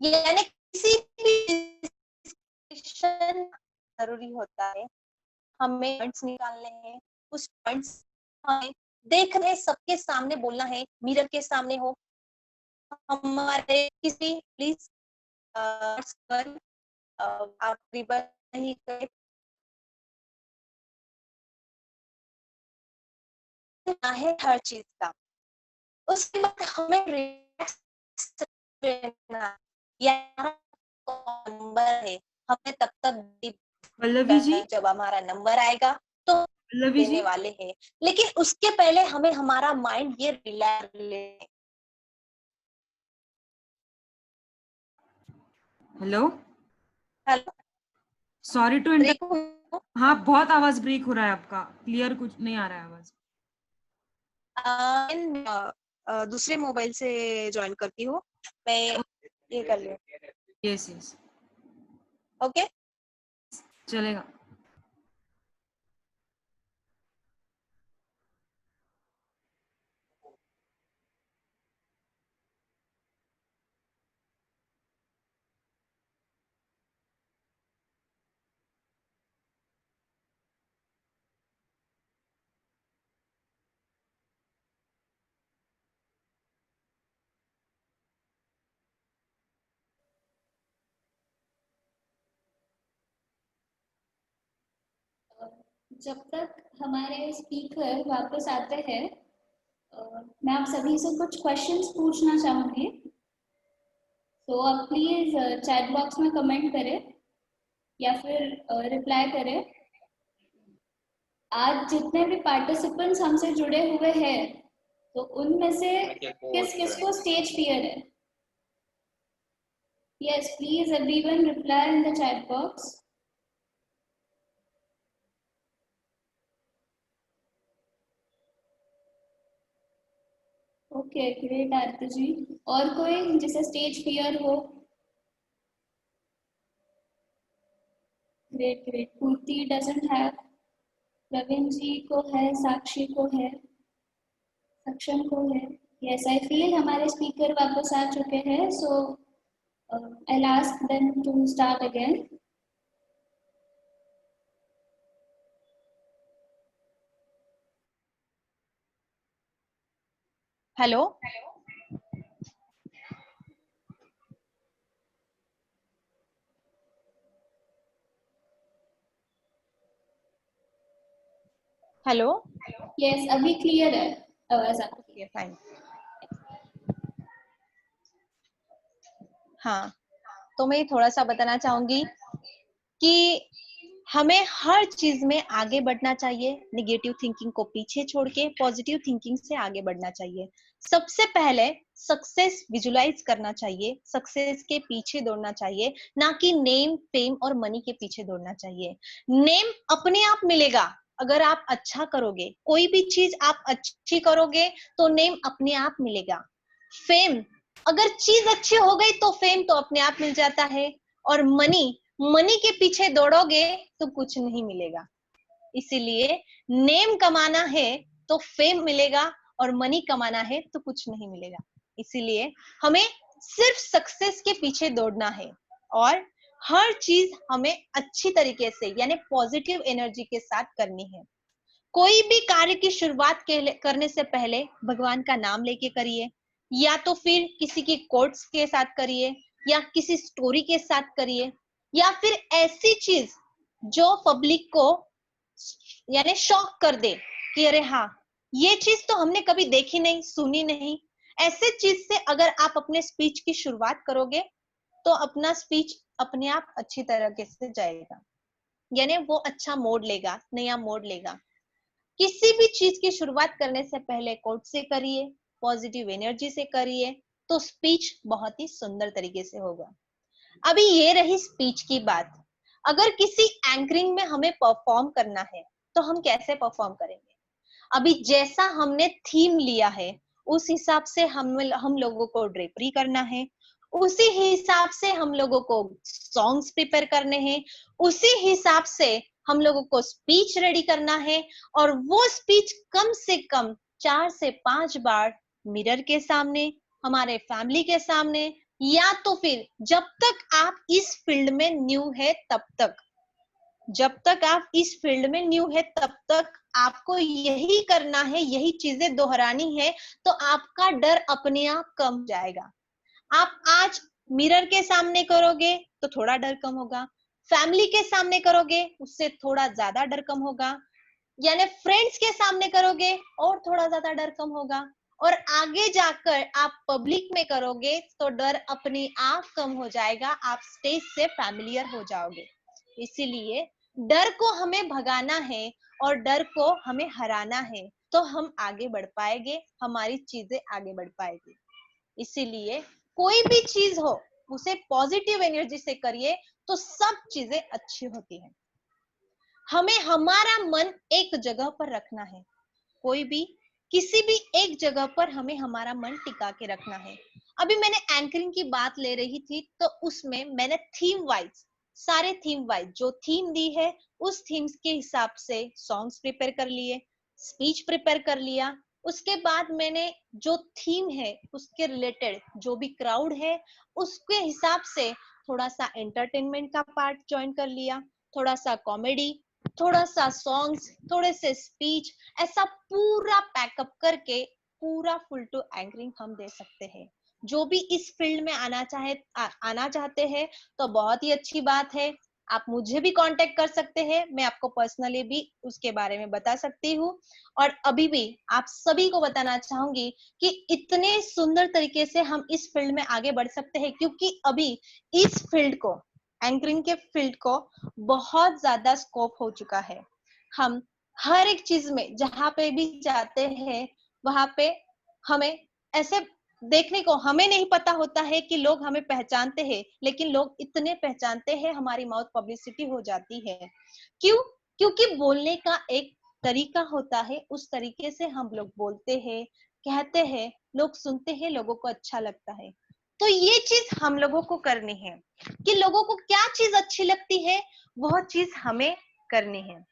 यानी किसी भी जरूरी होता है, हमें पॉइंट्स निकालने हैं। उस पॉइंट्स हमें देख रहे सबके सामने बोलना है, मिरर के सामने हो, हमारे किसी प्लीज आप रिवर नहीं करें है हर चीज का। उसके बाद हमें रिलैक्स रहना, नंबर है, हमें तब तक पल्लवी जी, जब हमारा नंबर आएगा तो पल्लवी देने जी, वाले हैं, लेकिन उसके पहले हमें हमारा माइंड ये रिलैक्स ले। Hello, hello sorry to break inter. हाँ, बहुत आवाज ब्रेक हो रहा है आपका, क्लियर कुछ नहीं आ रहा है आवाज। दूसरे मोबाइल से ज्वाइन करती हूँ मैं, ये कर लूँ। यस यस, ओके चलेगा। जब तक हमारे स्पीकर वापस आते हैं, मैं आप सभी से कुछ क्वेश्चंस पूछना चाहूँगी। तो आप प्लीज़ चैट बॉक्स में कमेंट करें या फिर रिप्लाई करें। आज जितने भी पार्टिसिपेंट्स हमसे जुड़े हुए हैं, तो उनमें से किस किस को स्टेज फियर है? Yes, please everyone reply in the chat box. Okay, great आरती जी। और कोई जिसे स्टेज फियर हो? Great. पूर्ति doesn't have. प्रवीण जी को है, साक्षी को है, सक्षम को है। Yes, I feel हमारे स्पीकर वापस आ चुके हैं, so I'll ask them to start again. Hello, hello. Yes, अभी क्लियर है आवाज आपकी। Okay, fine. हाँ, तो मैं थोड़ा सा बताना चाहूंगी कि हमें हर चीज में आगे बढ़ना चाहिए। निगेटिव थिंकिंग को पीछे छोड़ के पॉजिटिव थिंकिंग से आगे बढ़ना चाहिए। सबसे पहले सक्सेस विजुलाइज करना चाहिए, सक्सेस के पीछे दौड़ना चाहिए, ना कि नेम, फेम और मनी के पीछे दौड़ना चाहिए। नेम अपने आप मिलेगा अगर आप अच्छा करोगे। कोई भी चीज आप अच्छी करोगे तो नेम अपने आप मिलेगा। फेम, अगर चीज अच्छी हो गई तो फेम तो अपने आप मिल जाता है। और मनी के पीछे दौड़ोगे तो कुछ नहीं मिलेगा। इसीलिए नेम कमाना है तो फेम मिलेगा और मनी कमाना है तो कुछ नहीं मिलेगा। इसीलिए हमें सिर्फ सक्सेस के पीछे दौड़ना है और हर चीज हमें अच्छी तरीके से यानी पॉजिटिव एनर्जी के साथ करनी है। कोई भी कार्य की शुरुआत करने से पहले भगवान का नाम लेके करिए, या तो फिर किसी की कोट्स के साथ करिए, या किसी स्टोरी के साथ करिए, या फिर ऐसी चीज जो पब्लिक को यानी शॉक कर दे कि अरे हाँ, ये चीज तो हमने कभी देखी नहीं, सुनी नहीं। ऐसे चीज से अगर आप अपने स्पीच की शुरुआत करोगे तो अपना स्पीच अपने आप अच्छी तरीके से जाएगा, यानी वो अच्छा मोड लेगा, नया मोड लेगा। किसी भी चीज की शुरुआत करने से पहले कोट से करिए, पॉजिटिव एनर्जी से करिए, तो स्पीच बहुत ही सुंदर तरीके से होगा। अभी ये रही स्पीच की बात। अगर किसी एंकरिंग में हमें परफॉर्म करना है तो हम कैसे परफॉर्म करेंगे? अभी जैसा हमने थीम लिया है उस हिसाब से हम लोगों को ड्रेपरी करना है, उसी हिसाब से हम लोगों को सॉन्ग्स प्रिपेयर करने हैं, उसी हिसाब से हम लोगों को स्पीच रेडी करना है। और वो स्पीच कम से कम 4 से 5 बार मिरर के सामने, हमारे फैमिली के सामने, या तो फिर जब तक आप इस फील्ड में न्यू है तब तक, जब तक आप इस फील्ड में न्यू है तब तक आपको यही करना है, यही चीजें दोहरानी है, तो आपका डर अपने आप कम जाएगा। आप आज मिरर के सामने करोगे तो थोड़ा डर कम होगा, फैमिली के सामने करोगे उससे थोड़ा ज्यादा डर कम होगा, यानी फ्रेंड्स के सामने करोगे और थोड़ा ज्यादा डर कम होगा, और आगे जाकर आप पब्लिक में करोगे तो डर अपने आप कम हो जाएगा, आप स्टेज से फैमिलियर हो जाओगे। इसीलिए डर को हमें भगाना है और डर को हमें हराना है, तो हम आगे बढ़ पाएंगे, हमारी चीजें आगे बढ़ पाएगी। इसीलिए कोई भी चीज हो उसे पॉजिटिव एनर्जी से करिए तो सब चीजें अच्छी होती हैं। हमें हमारा मन एक जगह पर रखना है, कोई भी किसी भी एक जगह पर हमें हमारा मन टिका के रखना है। अभी मैंने एंकरिंग की बात ले रही थी तो उसमें मैंने थीम वाइज, सारे थीम वाइज जो थीम दी है उस थीम्स के हिसाब से सॉन्ग्स प्रिपेयर कर लिए, स्पीच प्रिपेयर कर लिया। उसके बाद मैंने जो थीम है उसके रिलेटेड जो भी क्राउड है उसके हिसाब से थोड़ा सा एंटरटेनमेंट का पार्ट ज्वाइन कर लिया, थोड़ा सा कॉमेडी, थोड़ा सा सॉन्ग्स, थोड़े से स्पीच, ऐसा पूरा पैकअप करके पूरा फुल टू एंकरिंग हम दे सकते हैं। जो भी इस फील्ड में आना चाहते हैं तो बहुत ही अच्छी बात है। आप मुझे भी कांटेक्ट कर सकते हैं, मैं आपको पर्सनली भी उसके बारे में बता सकती हूँ। और अभी भी आप सभी को बताना चाहूंगी कि इतने सुंदर तरीके से हम इस फील्ड में आगे बढ़ सकते हैं, क्योंकि अभी इस फील्ड को, एंकरिंग के फील्ड को बहुत ज्यादा स्कोप हो चुका है। हम हर एक चीज में जहां पे भी जाते हैं वहां पे हमें ऐसे देखने को, हमें नहीं पता होता है कि लोग हमें पहचानते हैं, लेकिन लोग इतने पहचानते हैं, हमारी माउथ पब्लिसिटी हो जाती है। क्यों? क्योंकि बोलने का एक तरीका होता है, उस तरीके से हम लोग बोलते हैं, कहते हैं, लोग सुनते हैं, लोगों को अच्छा लगता है। तो ये चीज हम लोगों को करनी है कि लोगों को क्या चीज अच्छी लगती है वह चीज हमें करनी है।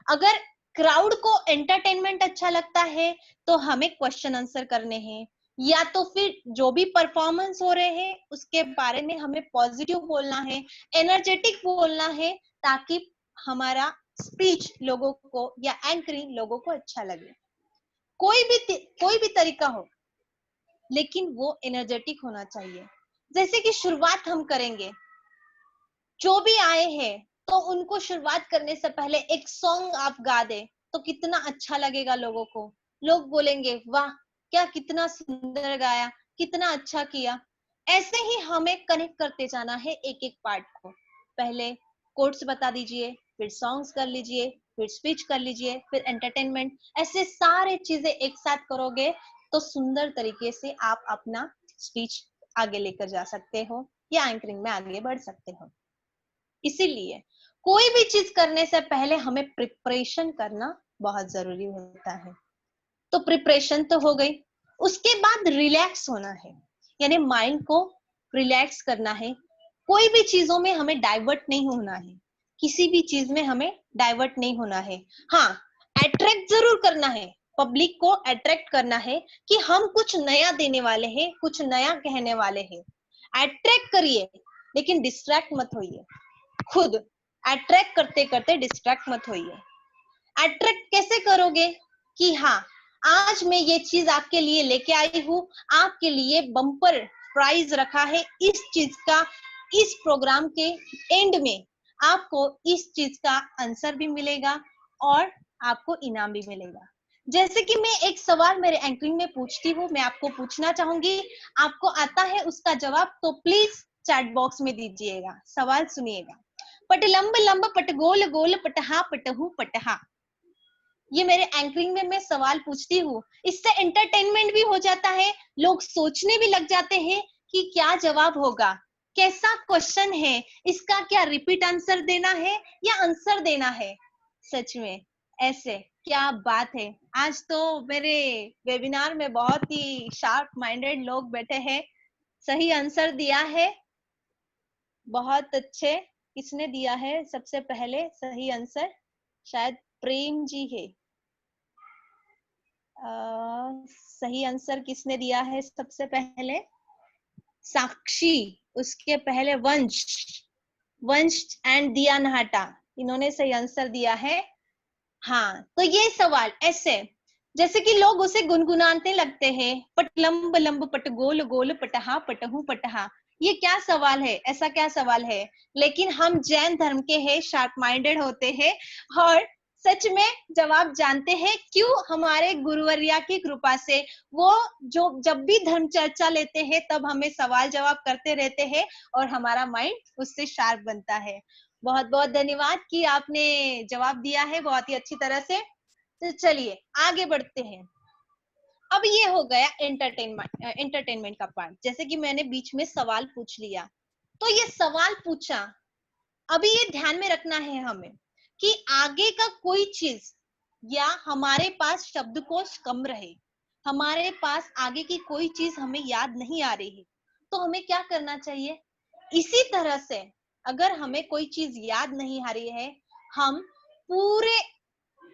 अगर क्राउड को एंटरटेनमेंट अच्छा लगता है तो हमें क्वेश्चन आंसर करने हैं, या तो फिर जो भी परफॉर्मेंस हो रहे हैं उसके बारे में हमें पॉजिटिव बोलना है, एनर्जेटिक बोलना है, ताकि हमारा स्पीच लोगों को या एंकरिंग लोगों को अच्छा लगे। कोई भी तरीका हो, लेकिन वो एनर्जेटिक होना चाहिए। जैसे कि शुरुआत हम करेंगे, जो भी आए हैं तो उनको शुरुआत करने से पहले एक सॉन्ग आप गा दे तो कितना अच्छा लगेगा लोगों को। लोग बोलेंगे वाह, क्या कितना सुंदर गाया, कितना अच्छा किया। ऐसे ही हमें कनेक्ट करते जाना है एक एक पार्ट को। पहले कोट्स बता दीजिए, फिर सॉन्ग्स कर लीजिए, फिर स्पीच कर लीजिए, फिर एंटरटेनमेंट। ऐसे सारे चीजें एक साथ करोगे तो सुंदर तरीके से आप अपना स्पीच आगे लेकर जा सकते हो या एंकरिंग में आगे बढ़ सकते हो। इसीलिए कोई भी चीज करने से पहले हमें प्रिपरेशन करना बहुत जरूरी होता है। तो प्रिपरेशन तो हो गई, उसके बाद रिलैक्स होना है, यानी माइंड को रिलैक्स करना है। कोई भी चीजों में हमें डाइवर्ट नहीं होना है, किसी भी चीज में हमें डाइवर्ट नहीं होना है। हाँ, अट्रैक्ट जरूर करना है, पब्लिक को अट्रैक्ट करना है कि हम कुछ नया देने वाले हैं, कुछ नया कहने वाले हैं। अट्रैक्ट करिए, लेकिन डिस्ट्रैक्ट मत होइए। खुद अट्रैक्ट करते करते डिस्ट्रैक्ट मत होइए। अट्रैक्ट कैसे करोगे कि हाँ, आज मैं ये चीज आपके लिए लेके आई हूँ, आपके लिए बम्पर प्राइज रखा है इस चीज का, इस प्रोग्राम के एंड में आपको इस चीज का आंसर भी मिलेगा और आपको इनाम भी मिलेगा। जैसे कि मैं एक सवाल मेरे एंकरिंग में पूछती हूँ, मैं आपको पूछना चाहूंगी, आपको आता है उसका जवाब तो प्लीज चैट बॉक्स में दीजिएगा। सवाल सुनिएगा। पट लंब लंब पट गोल गोल पटहा पटहू पटहा। ये मेरे एंकरिंग में मैं सवाल पूछती हूँ, इससे एंटरटेनमेंट भी हो जाता है, लोग सोचने भी लग जाते हैं कि क्या जवाब होगा, कैसा क्वेश्चन है, इसका क्या रिपीट आंसर देना है या आंसर देना है। सच में ऐसे क्या बात है। आज तो मेरे वेबिनार में बहुत ही शार्प माइंडेड लोग बैठे हैं, सही आंसर दिया है। बहुत अच्छे। किसने दिया है सबसे पहले सही आंसर? शायद प्रेम जी है। सही आंसर किसने दिया है सबसे पहले? साक्षी, उसके पहले वंश एंड दिया नहाटा, इन्होंने सही आंसर दिया है। हाँ, तो ये सवाल ऐसे जैसे कि लोग उसे गुनगुनाते लगते हैं, पट लंब लंब पट गोल गोल पटहा पटहू पटहा। ये क्या सवाल है, ऐसा क्या सवाल है? लेकिन हम जैन धर्म के हैं, शार्प माइंडेड होते हैं और सच में जवाब जानते हैं। क्यों? हमारे गुरुवर्या की कृपा से। वो जो जब भी धर्म चर्चा लेते हैं तब हमें सवाल जवाब करते रहते हैं और हमारा माइंड उससे शार्प बनता है। बहुत बहुत धन्यवाद कि आपने जवाब दिया है बहुत ही अच्छी तरह से। तो चलिए आगे बढ़ते हैं। अब ये हो गया एंटरटेनमेंट का पार्ट। जैसे कि मैंने बीच में सवाल पूछ लिया, तो ये सवाल पूछा, अभी ये ध्यान में रखना है हमें कि आगे का कोई चीज या हमारे पास शब्दकोश कम रहे, हमारे पास आगे की कोई चीज हमें याद नहीं आ रही है, तो हमें क्या करना चाहिए? इसी तरह से अगर हमें कोई चीज याद नहीं आ रही है, हम पूरे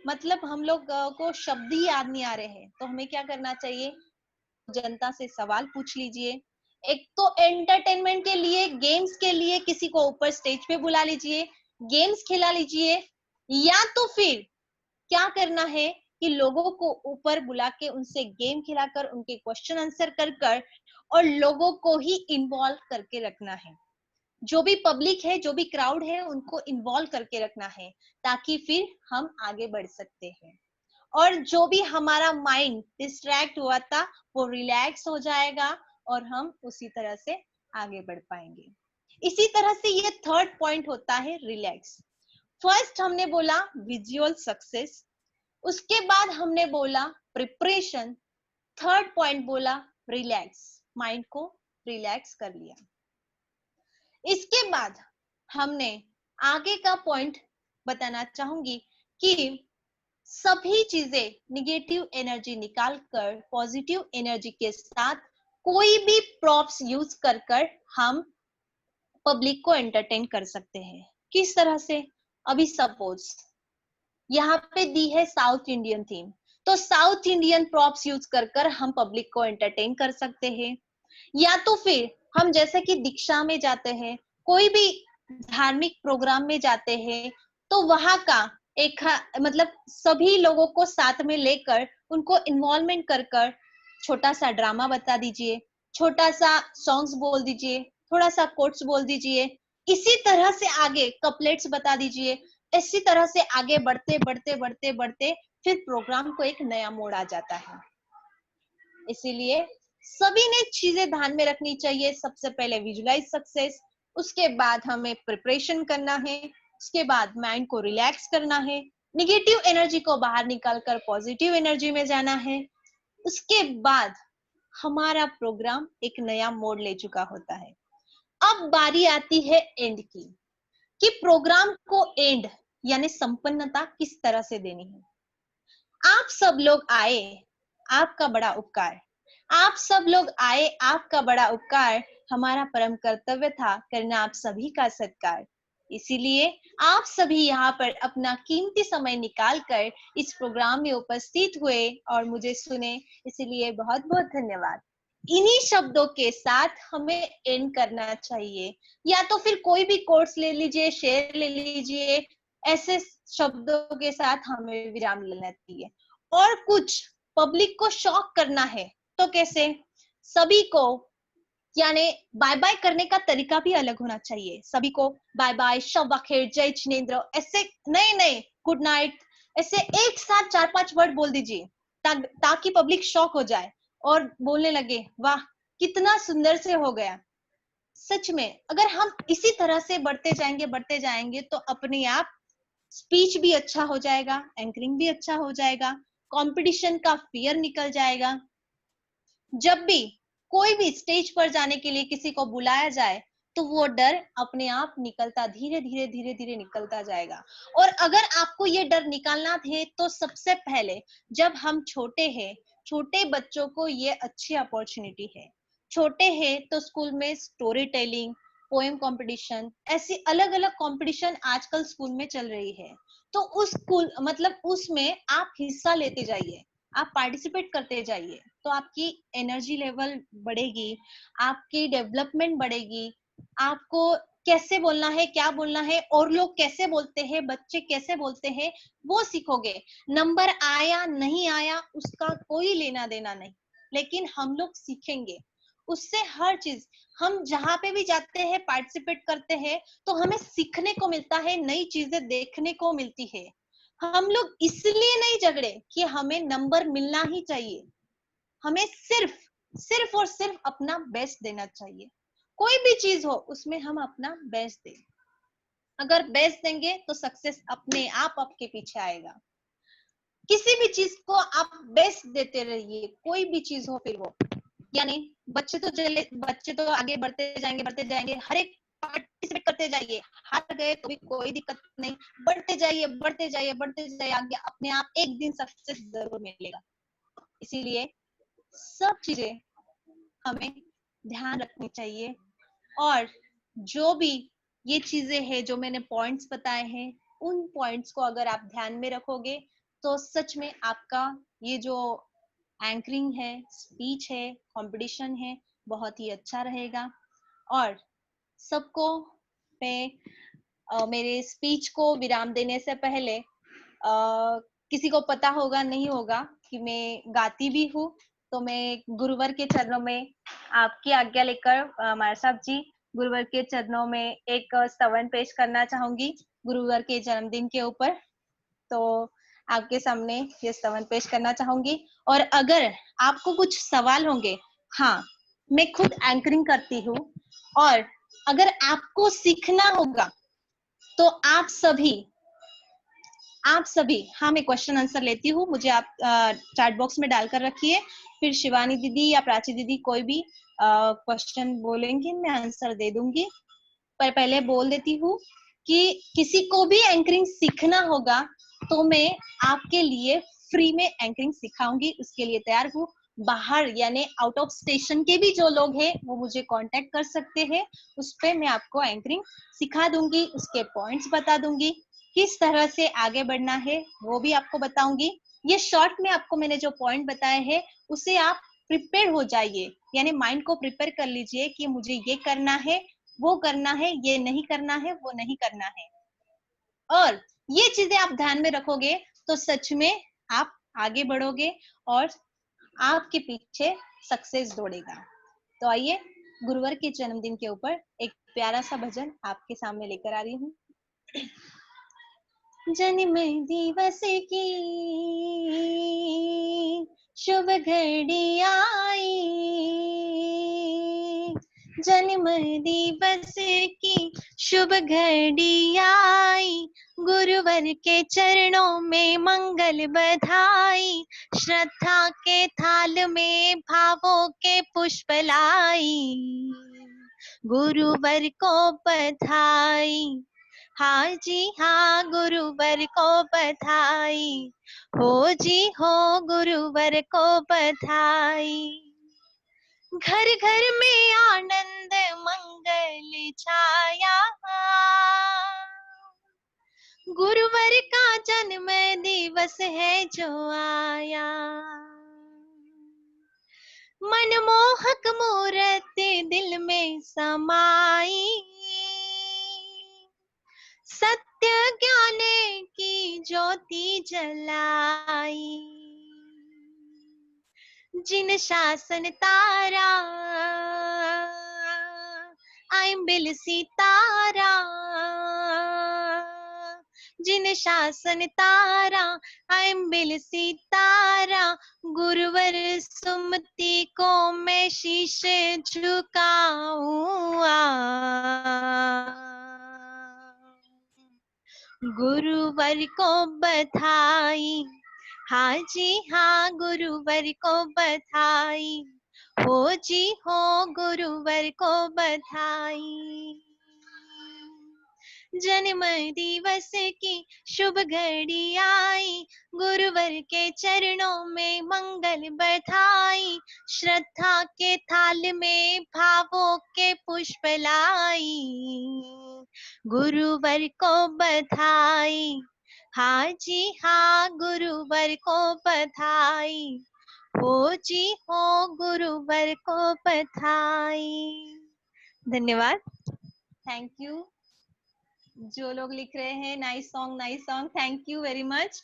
मतलब हम लोग को शब्द ही याद नहीं आ रहे हैं, तो हमें क्या करना चाहिए? जनता से सवाल पूछ लीजिए। एक तो एंटरटेनमेंट के लिए, गेम्स के लिए किसी को ऊपर स्टेज पे बुला लीजिए, गेम्स खिला लीजिए, या तो फिर क्या करना है कि लोगों को ऊपर बुला के उनसे गेम खिलाकर उनके क्वेश्चन आंसर कर और लोगों को ही इन्वॉल्व करके रखना है। जो भी पब्लिक है, जो भी क्राउड है, उनको इन्वॉल्व करके रखना है ताकि फिर हम आगे बढ़ सकते हैं। और जो भी हमारा माइंड डिस्ट्रैक्ट हुआ था वो रिलैक्स हो जाएगा और हम उसी तरह से आगे बढ़ पाएंगे। इसी तरह से ये थर्ड पॉइंट होता है रिलैक्स। फर्स्ट हमने बोला विजुअल सक्सेस, उसके बाद हमने बोला प्रिपरेशन, थर्ड पॉइंट बोला रिलैक्स, माइंड को रिलैक्स कर लिया। इसके बाद हमने आगे का पॉइंट बताना चाहूंगी कि सभी चीजें निगेटिव एनर्जी निकालकर पॉजिटिव एनर्जी के साथ कोई भी प्रॉप्स यूज कर हम पब्लिक को एंटरटेन कर सकते हैं। किस तरह से? अभी सपोज यहाँ पे दी है साउथ इंडियन थीम, तो साउथ इंडियन प्रॉप्स यूज कर हम पब्लिक को एंटरटेन कर सकते हैं। या तो फिर हम जैसे कि दीक्षा में जाते हैं, कोई भी धार्मिक प्रोग्राम में जाते हैं, तो वहां का एक मतलब सभी लोगों को साथ में लेकर उनको इन्वॉल्वमेंट कर छोटा सा ड्रामा बता दीजिए, छोटा सा सॉन्ग्स बोल दीजिए, थोड़ा सा कोट्स बोल दीजिए, इसी तरह से आगे कपलेट्स बता दीजिए। इसी तरह से आगे बढ़ते बढ़ते बढ़ते बढ़ते फिर प्रोग्राम को एक नया मोड़ आ जाता है। इसीलिए सभी ने चीजें ध्यान में रखनी चाहिए। सबसे पहले विजुअलाइज सक्सेस, उसके बाद हमें प्रिपरेशन करना है, उसके बाद माइंड को रिलैक्स करना है, निगेटिव एनर्जी को बाहर निकालकर पॉजिटिव एनर्जी में जाना है। उसके बाद हमारा प्रोग्राम एक नया मोड़ ले चुका होता है। अब बारी आती है एंड की, कि प्रोग्राम को एंड यानी संपन्नता किस तरह से देनी है। आप सब लोग आए, आपका बड़ा उपकार, आप सब लोग आए, आपका बड़ा उपकार, हमारा परम कर्तव्य था करना आप सभी का सत्कार। इसीलिए आप सभी यहाँ पर अपना कीमती समय निकालकर इस प्रोग्राम में उपस्थित हुए और मुझे सुने, इसीलिए बहुत बहुत धन्यवाद। इन्हीं शब्दों के साथ हमें एंड करना चाहिए, या तो फिर कोई भी कोर्स ले लीजिए, शेयर ले लीजिए, ऐसे शब्दों के साथ हमें विराम लेना चाहिए। और कुछ पब्लिक को शॉक करना है तो कैसे? सभी को यानी बाय बाय करने का तरीका भी अलग होना चाहिए। सभी को बाय बाय, शब बखेर, जय जिनेंद्र, ऐसे नहीं, गुड नाइट, ऐसे एक साथ 4-5 वर्ड बोल दीजिए ताकि पब्लिक शॉक हो जाए और बोलने लगे वाह कितना सुंदर से हो गया। सच में अगर हम इसी तरह से बढ़ते जाएंगे तो अपने आप स्पीच भी अच्छा हो जाएगा, एंकरिंग भी अच्छा हो जाएगा, कंपटीशन का फियर निकल जाएगा। जब भी कोई भी स्टेज पर जाने के लिए किसी को बुलाया जाए तो वो डर अपने आप निकलता धीरे धीरे निकलता जाएगा। और अगर आपको ये डर निकालना है तो सबसे पहले जब हम छोटे हैं, छोटे बच्चों को ये अच्छी अपॉर्चुनिटी है। छोटे हैं तो स्कूल में स्टोरी टेलिंग, पोएम कंपटीशन, ऐसी अलग अलग कंपटीशन आजकल स्कूल में चल रही है, तो उस स्कूल मतलब उसमें आप हिस्सा लेते जाइए, आप पार्टिसिपेट करते जाइए, तो आपकी एनर्जी लेवल बढ़ेगी, आपकी डेवलपमेंट बढ़ेगी, आपको कैसे बोलना है, क्या बोलना है, और लोग कैसे बोलते हैं, बच्चे कैसे बोलते हैं, वो सीखोगे। नंबर आया नहीं आया उसका कोई लेना देना नहीं, लेकिन हम लोग सीखेंगे उससे हर चीज। हम जहां पे भी जाते हैं, पार्टिसिपेट करते हैं, तो हमें सीखने को मिलता है, नई चीजें देखने को मिलती है। हम लोग इसलिए नहीं झगड़े कि हमें नंबर मिलना ही चाहिए, हमें सिर्फ और सिर्फ अपना बेस्ट देना चाहिए। कोई भी चीज हो उसमें हम अपना बेस्ट दें। अगर बेस्ट देंगे तो सक्सेस अपने आप आपके पीछे आएगा। किसी भी चीज को आप बेस्ट देते रहिए, कोई भी चीज हो फिर वो, यानी बच्चे तो आगे बढ़ते जाएंगे, हर एक पार्टिसिपेट करते जाइए, हार गए तो भी कोई दिक्कत नहीं, बढ़ते जाइए आगे, अपने आप एक दिन सक्सेस जरूर मिलेगा। इसीलिए सब चीजें हमें ध्यान रखनी चाहिए। और जो भी ये चीजें हैं जो मैंने पॉइंट्स बताए हैं, उन पॉइंट्स को अगर आप ध्यान में रखोगे तो सच में आपका ये जो एंकरिंग है, स्पीच है, कंपटीशन है, बहुत ही अच्छा रहेगा। और सबको मैं मेरे स्पीच को विराम देने से पहले किसी को पता होगा नहीं होगा कि मैं गाती भी हूँ, तो मैं गुरुवर के चरणों में आपकी आज्ञा लेकर मार साहब जी गुरुवर के चरणों में एक स्तवन पेश करना चाहूंगी गुरुवर के जन्मदिन के ऊपर। तो आपके सामने ये स्तवन पेश करना चाहूंगी, और अगर आपको कुछ सवाल होंगे, हाँ मैं खुद एंकरिंग करती हूँ, और अगर आपको सीखना होगा तो आप सभी, हाँ मैं क्वेश्चन आंसर लेती हूँ, मुझे आप चैट बॉक्स में डालकर रखिए, फिर शिवानी दीदी या प्राची दीदी कोई भी क्वेश्चन बोलेंगे मैं आंसर दे दूंगी। पर पहले बोल देती हूँ कि किसी को भी एंकरिंग सीखना होगा तो मैं आपके लिए फ्री में एंकरिंग सिखाऊंगी, उसके लिए तैयार हूँ। बाहर यानी आउट ऑफ स्टेशन के भी जो लोग हैं वो मुझे कांटेक्ट कर सकते हैं, उस पे मैं आपको एंकरिंग सिखा दूंगी, उसके पॉइंट्स बता दूंगी, किस तरह से आगे बढ़ना है वो भी आपको बताऊंगी। ये शॉर्ट में आपको मैंने जो पॉइंट बताए हैं उसे आप प्रिपेयर हो जाइए, यानी माइंड को प्रिपेयर कर लीजिए कि मुझे ये करना है, वो करना है, ये नहीं करना है, वो नहीं करना है। और ये चीजें आप ध्यान में रखोगे तो सच में आप आगे बढ़ोगे और आपके पीछे सक्सेस दौड़ेगा। तो आइए गुरुवर के जन्मदिन के ऊपर एक प्यारा सा भजन आपके सामने लेकर आ रही हूँ। जन्म दिवस की शुभ घड़ी आई, जन्म दिवस की शुभ घड़ी आई, गुरुवर के चरणों में मंगल बधाई, श्रद्धा के थाल में भावों के पुष्प लाई, गुरुवर को बधाई, हाँ जी हाँ गुरुवर को बधाई, हो जी हो गुरुवर को बधाई। घर घर में आनंद मंगल छाया, गुरुवर का जन्म दिवस है जो आया, मनमोहक मूर्ति दिल में समाई, सत्य ज्ञान की ज्योति जलाई, जिन शासन तारा आइम्बिल सितारा, जिन शासन तारा आइम्बिल सितारा, गुरुवर सुमति को मैं शीश झुकाऊं, गुरुवर को बधाई, हाँ जी हाँ गुरुवर को बधाई, हो जी हो गुरुवर को बधाई। जन्म दिवस की शुभ घड़ी आई, गुरुवर के चरणों में मंगल बधाई, श्रद्धा के थाल में भावों के पुष्प लाई, गुरुवर को बधाई, हाँ जी हाँ गुरुवर को बधाई, हो जी हो गुरुवर को बधाई। धन्यवाद, थैंक यू। जो लोग लिख रहे हैं nice song, thank you very much.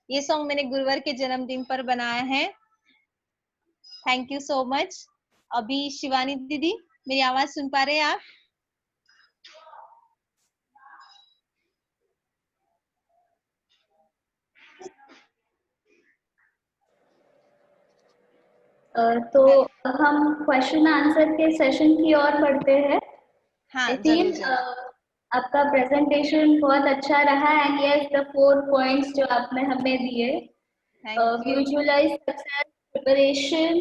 ये सॉन्ग मैंने गुरुवर के जन्मदिन पर बनाया है, थैंक यू सो मच। अभी शिवानी दीदी मेरी आवाज सुन पा रहे हैं आप? तो हम क्वेश्चन आंसर के सेशन की ओर बढ़ते हैं। हाँ, I feel, आपका प्रेजेंटेशन बहुत अच्छा रहा एंड यस द 4 पॉइंट्स जो आपने हमें दिए, visualise success, preparation,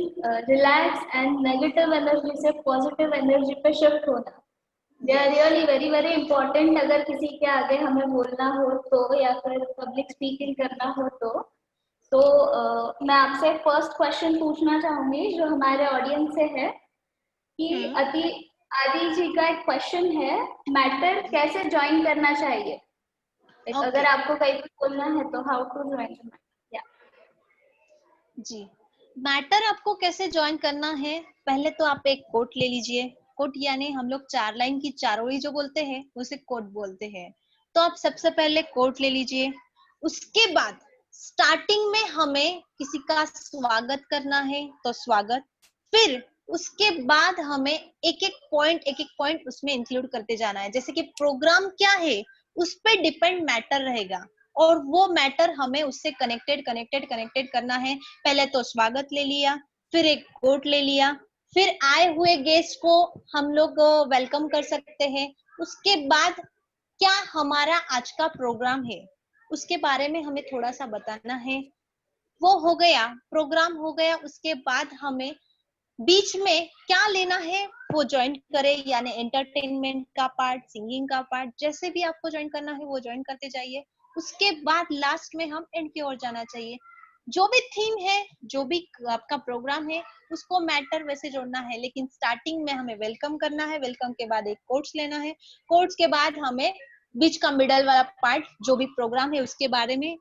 relax and negative energy से पॉजिटिव एनर्जी पे शिफ्ट होना, they are really very very important. अगर किसी के आगे हमें बोलना हो तो या फिर पब्लिक स्पीकिंग करना हो तो मैं आपसे फर्स्ट क्वेश्चन पूछना चाहूंगी जो हमारे ऑडियंस से है कि आदि जी का एक क्वेश्चन है, मैटर कैसे ज्वाइन करना चाहिए? अगर आपको कहीं भी बोलना है तो हाउ टू ज्वाइन जी। मैटर आपको कैसे ज्वाइन करना है, पहले तो आप एक कोट ले लीजिए। कोट यानी हम लोग 4 लाइन की चारोड़ी जो बोलते हैं उसे कोट बोलते हैं। तो आप सबसे पहले कोट ले लीजिए, उसके बाद स्टार्टिंग में हमें किसी का स्वागत करना है तो स्वागत, फिर उसके बाद हमें एक एक पॉइंट उसमें इंक्लूड करते जाना है। जैसे कि प्रोग्राम क्या है उस पे डिपेंड मैटर रहेगा, और वो मैटर हमें उससे कनेक्टेड करना है। पहले तो स्वागत ले लिया, फिर एक कोट ले लिया, फिर आए हुए गेस्ट को हम लोग वेलकम कर सकते हैं। उसके बाद क्या हमारा आज का प्रोग्राम है उसके बारे में हमें थोड़ा सा बताना है। वो हो गया, प्रोग्राम हो गया। उसके बाद हमें बीच में क्या लेना है वो ज्वाइन करे, यानी एंटरटेनमेंट का पार्ट, सिंगिंग का पार्ट, जैसे भी आपको ज्वाइन करना है वो ज्वाइन करते जाइए। उसके बाद लास्ट में हम एंड की ओर जाना चाहिए। जो भी थीम है, जो भी आपका प्रोग्राम है, उसको मैटर वैसे जोड़ना है, लेकिन स्टार्टिंग में हमें वेलकम करना है, वेलकम के बाद एक कोट्स लेना है, कोट्स के बाद हमें बीच का मिडल वाला पार्ट जो भी प्रोग्राम है उसके बारे में,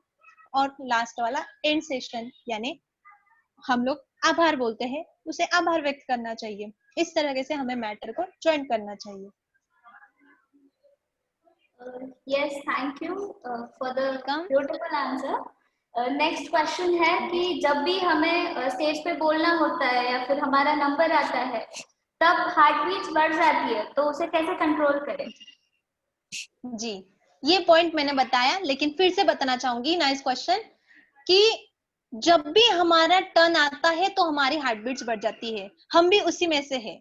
और लास्ट वाला एंड सेशन यानी हम लोग आभार बोलते हैं, उसे आभार व्यक्त करना चाहिए। इस तरह से हमें मैटर को ज्वाइन करना चाहिए। Yes, thank you for the Welcome. beautiful answer. Next question है कि जब भी हमें स्टेज पे बोलना होता है या फिर हमारा नंबर आता है तब हार्ट बीट बढ़ जाती है, तो उसे कैसे कंट्रोल करें? जी, ये पॉइंट मैंने बताया, लेकिन फिर से बताना चाहूंगी, नाइस क्वेश्चन, कि जब भी हमारा टर्न आता है तो हमारी हार्ट बीट्स बढ़ जाती है। हम भी उसी में से है,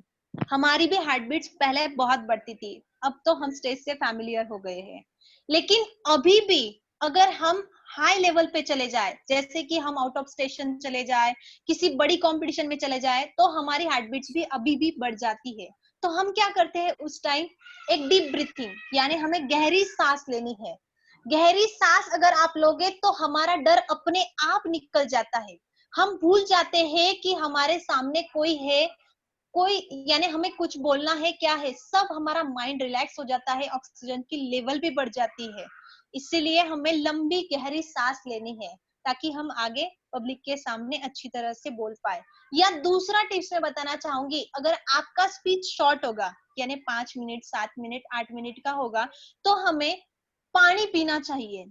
हमारी भी हार्ट बीट्स पहले बहुत बढ़ती थी, अब तो हम स्टेज से फैमिलियर हो गए हैं। लेकिन अभी भी अगर हम हाई लेवल पे चले जाए, जैसे कि हम आउट ऑफ स्टेशन चले जाए, किसी बड़ी कंपटीशन में चले जाए, तो हमारी हार्ट बीट्स भी अभी भी बढ़ जाती है। तो हम क्या करते हैं उस टाइम, एक डीप ब्रीथिंग, यानी हमें गहरी सांस लेनी है। गहरी सांस अगर आप लोगे तो हमारा डर अपने आप निकल जाता है। हम भूल जाते हैं कि हमारे सामने कोई है, कोई यानी हमें कुछ बोलना है, क्या है, सब हमारा माइंड रिलैक्स हो जाता है, ऑक्सीजन की लेवल भी बढ़ जाती है। इसीलिए हमें लंबी गहरी सांस लेनी है ताकि हम आगे पब्लिक के सामने अच्छी तरह से बोल पाए। या दूसरा टिप्स मैं बताना चाहूंगी, अगर आपका स्पीच शॉर्ट होगा, यानी 5 मिनट 7 मिनट 8 मिनट का होगा, तो हमें पानी पीना चाहिए।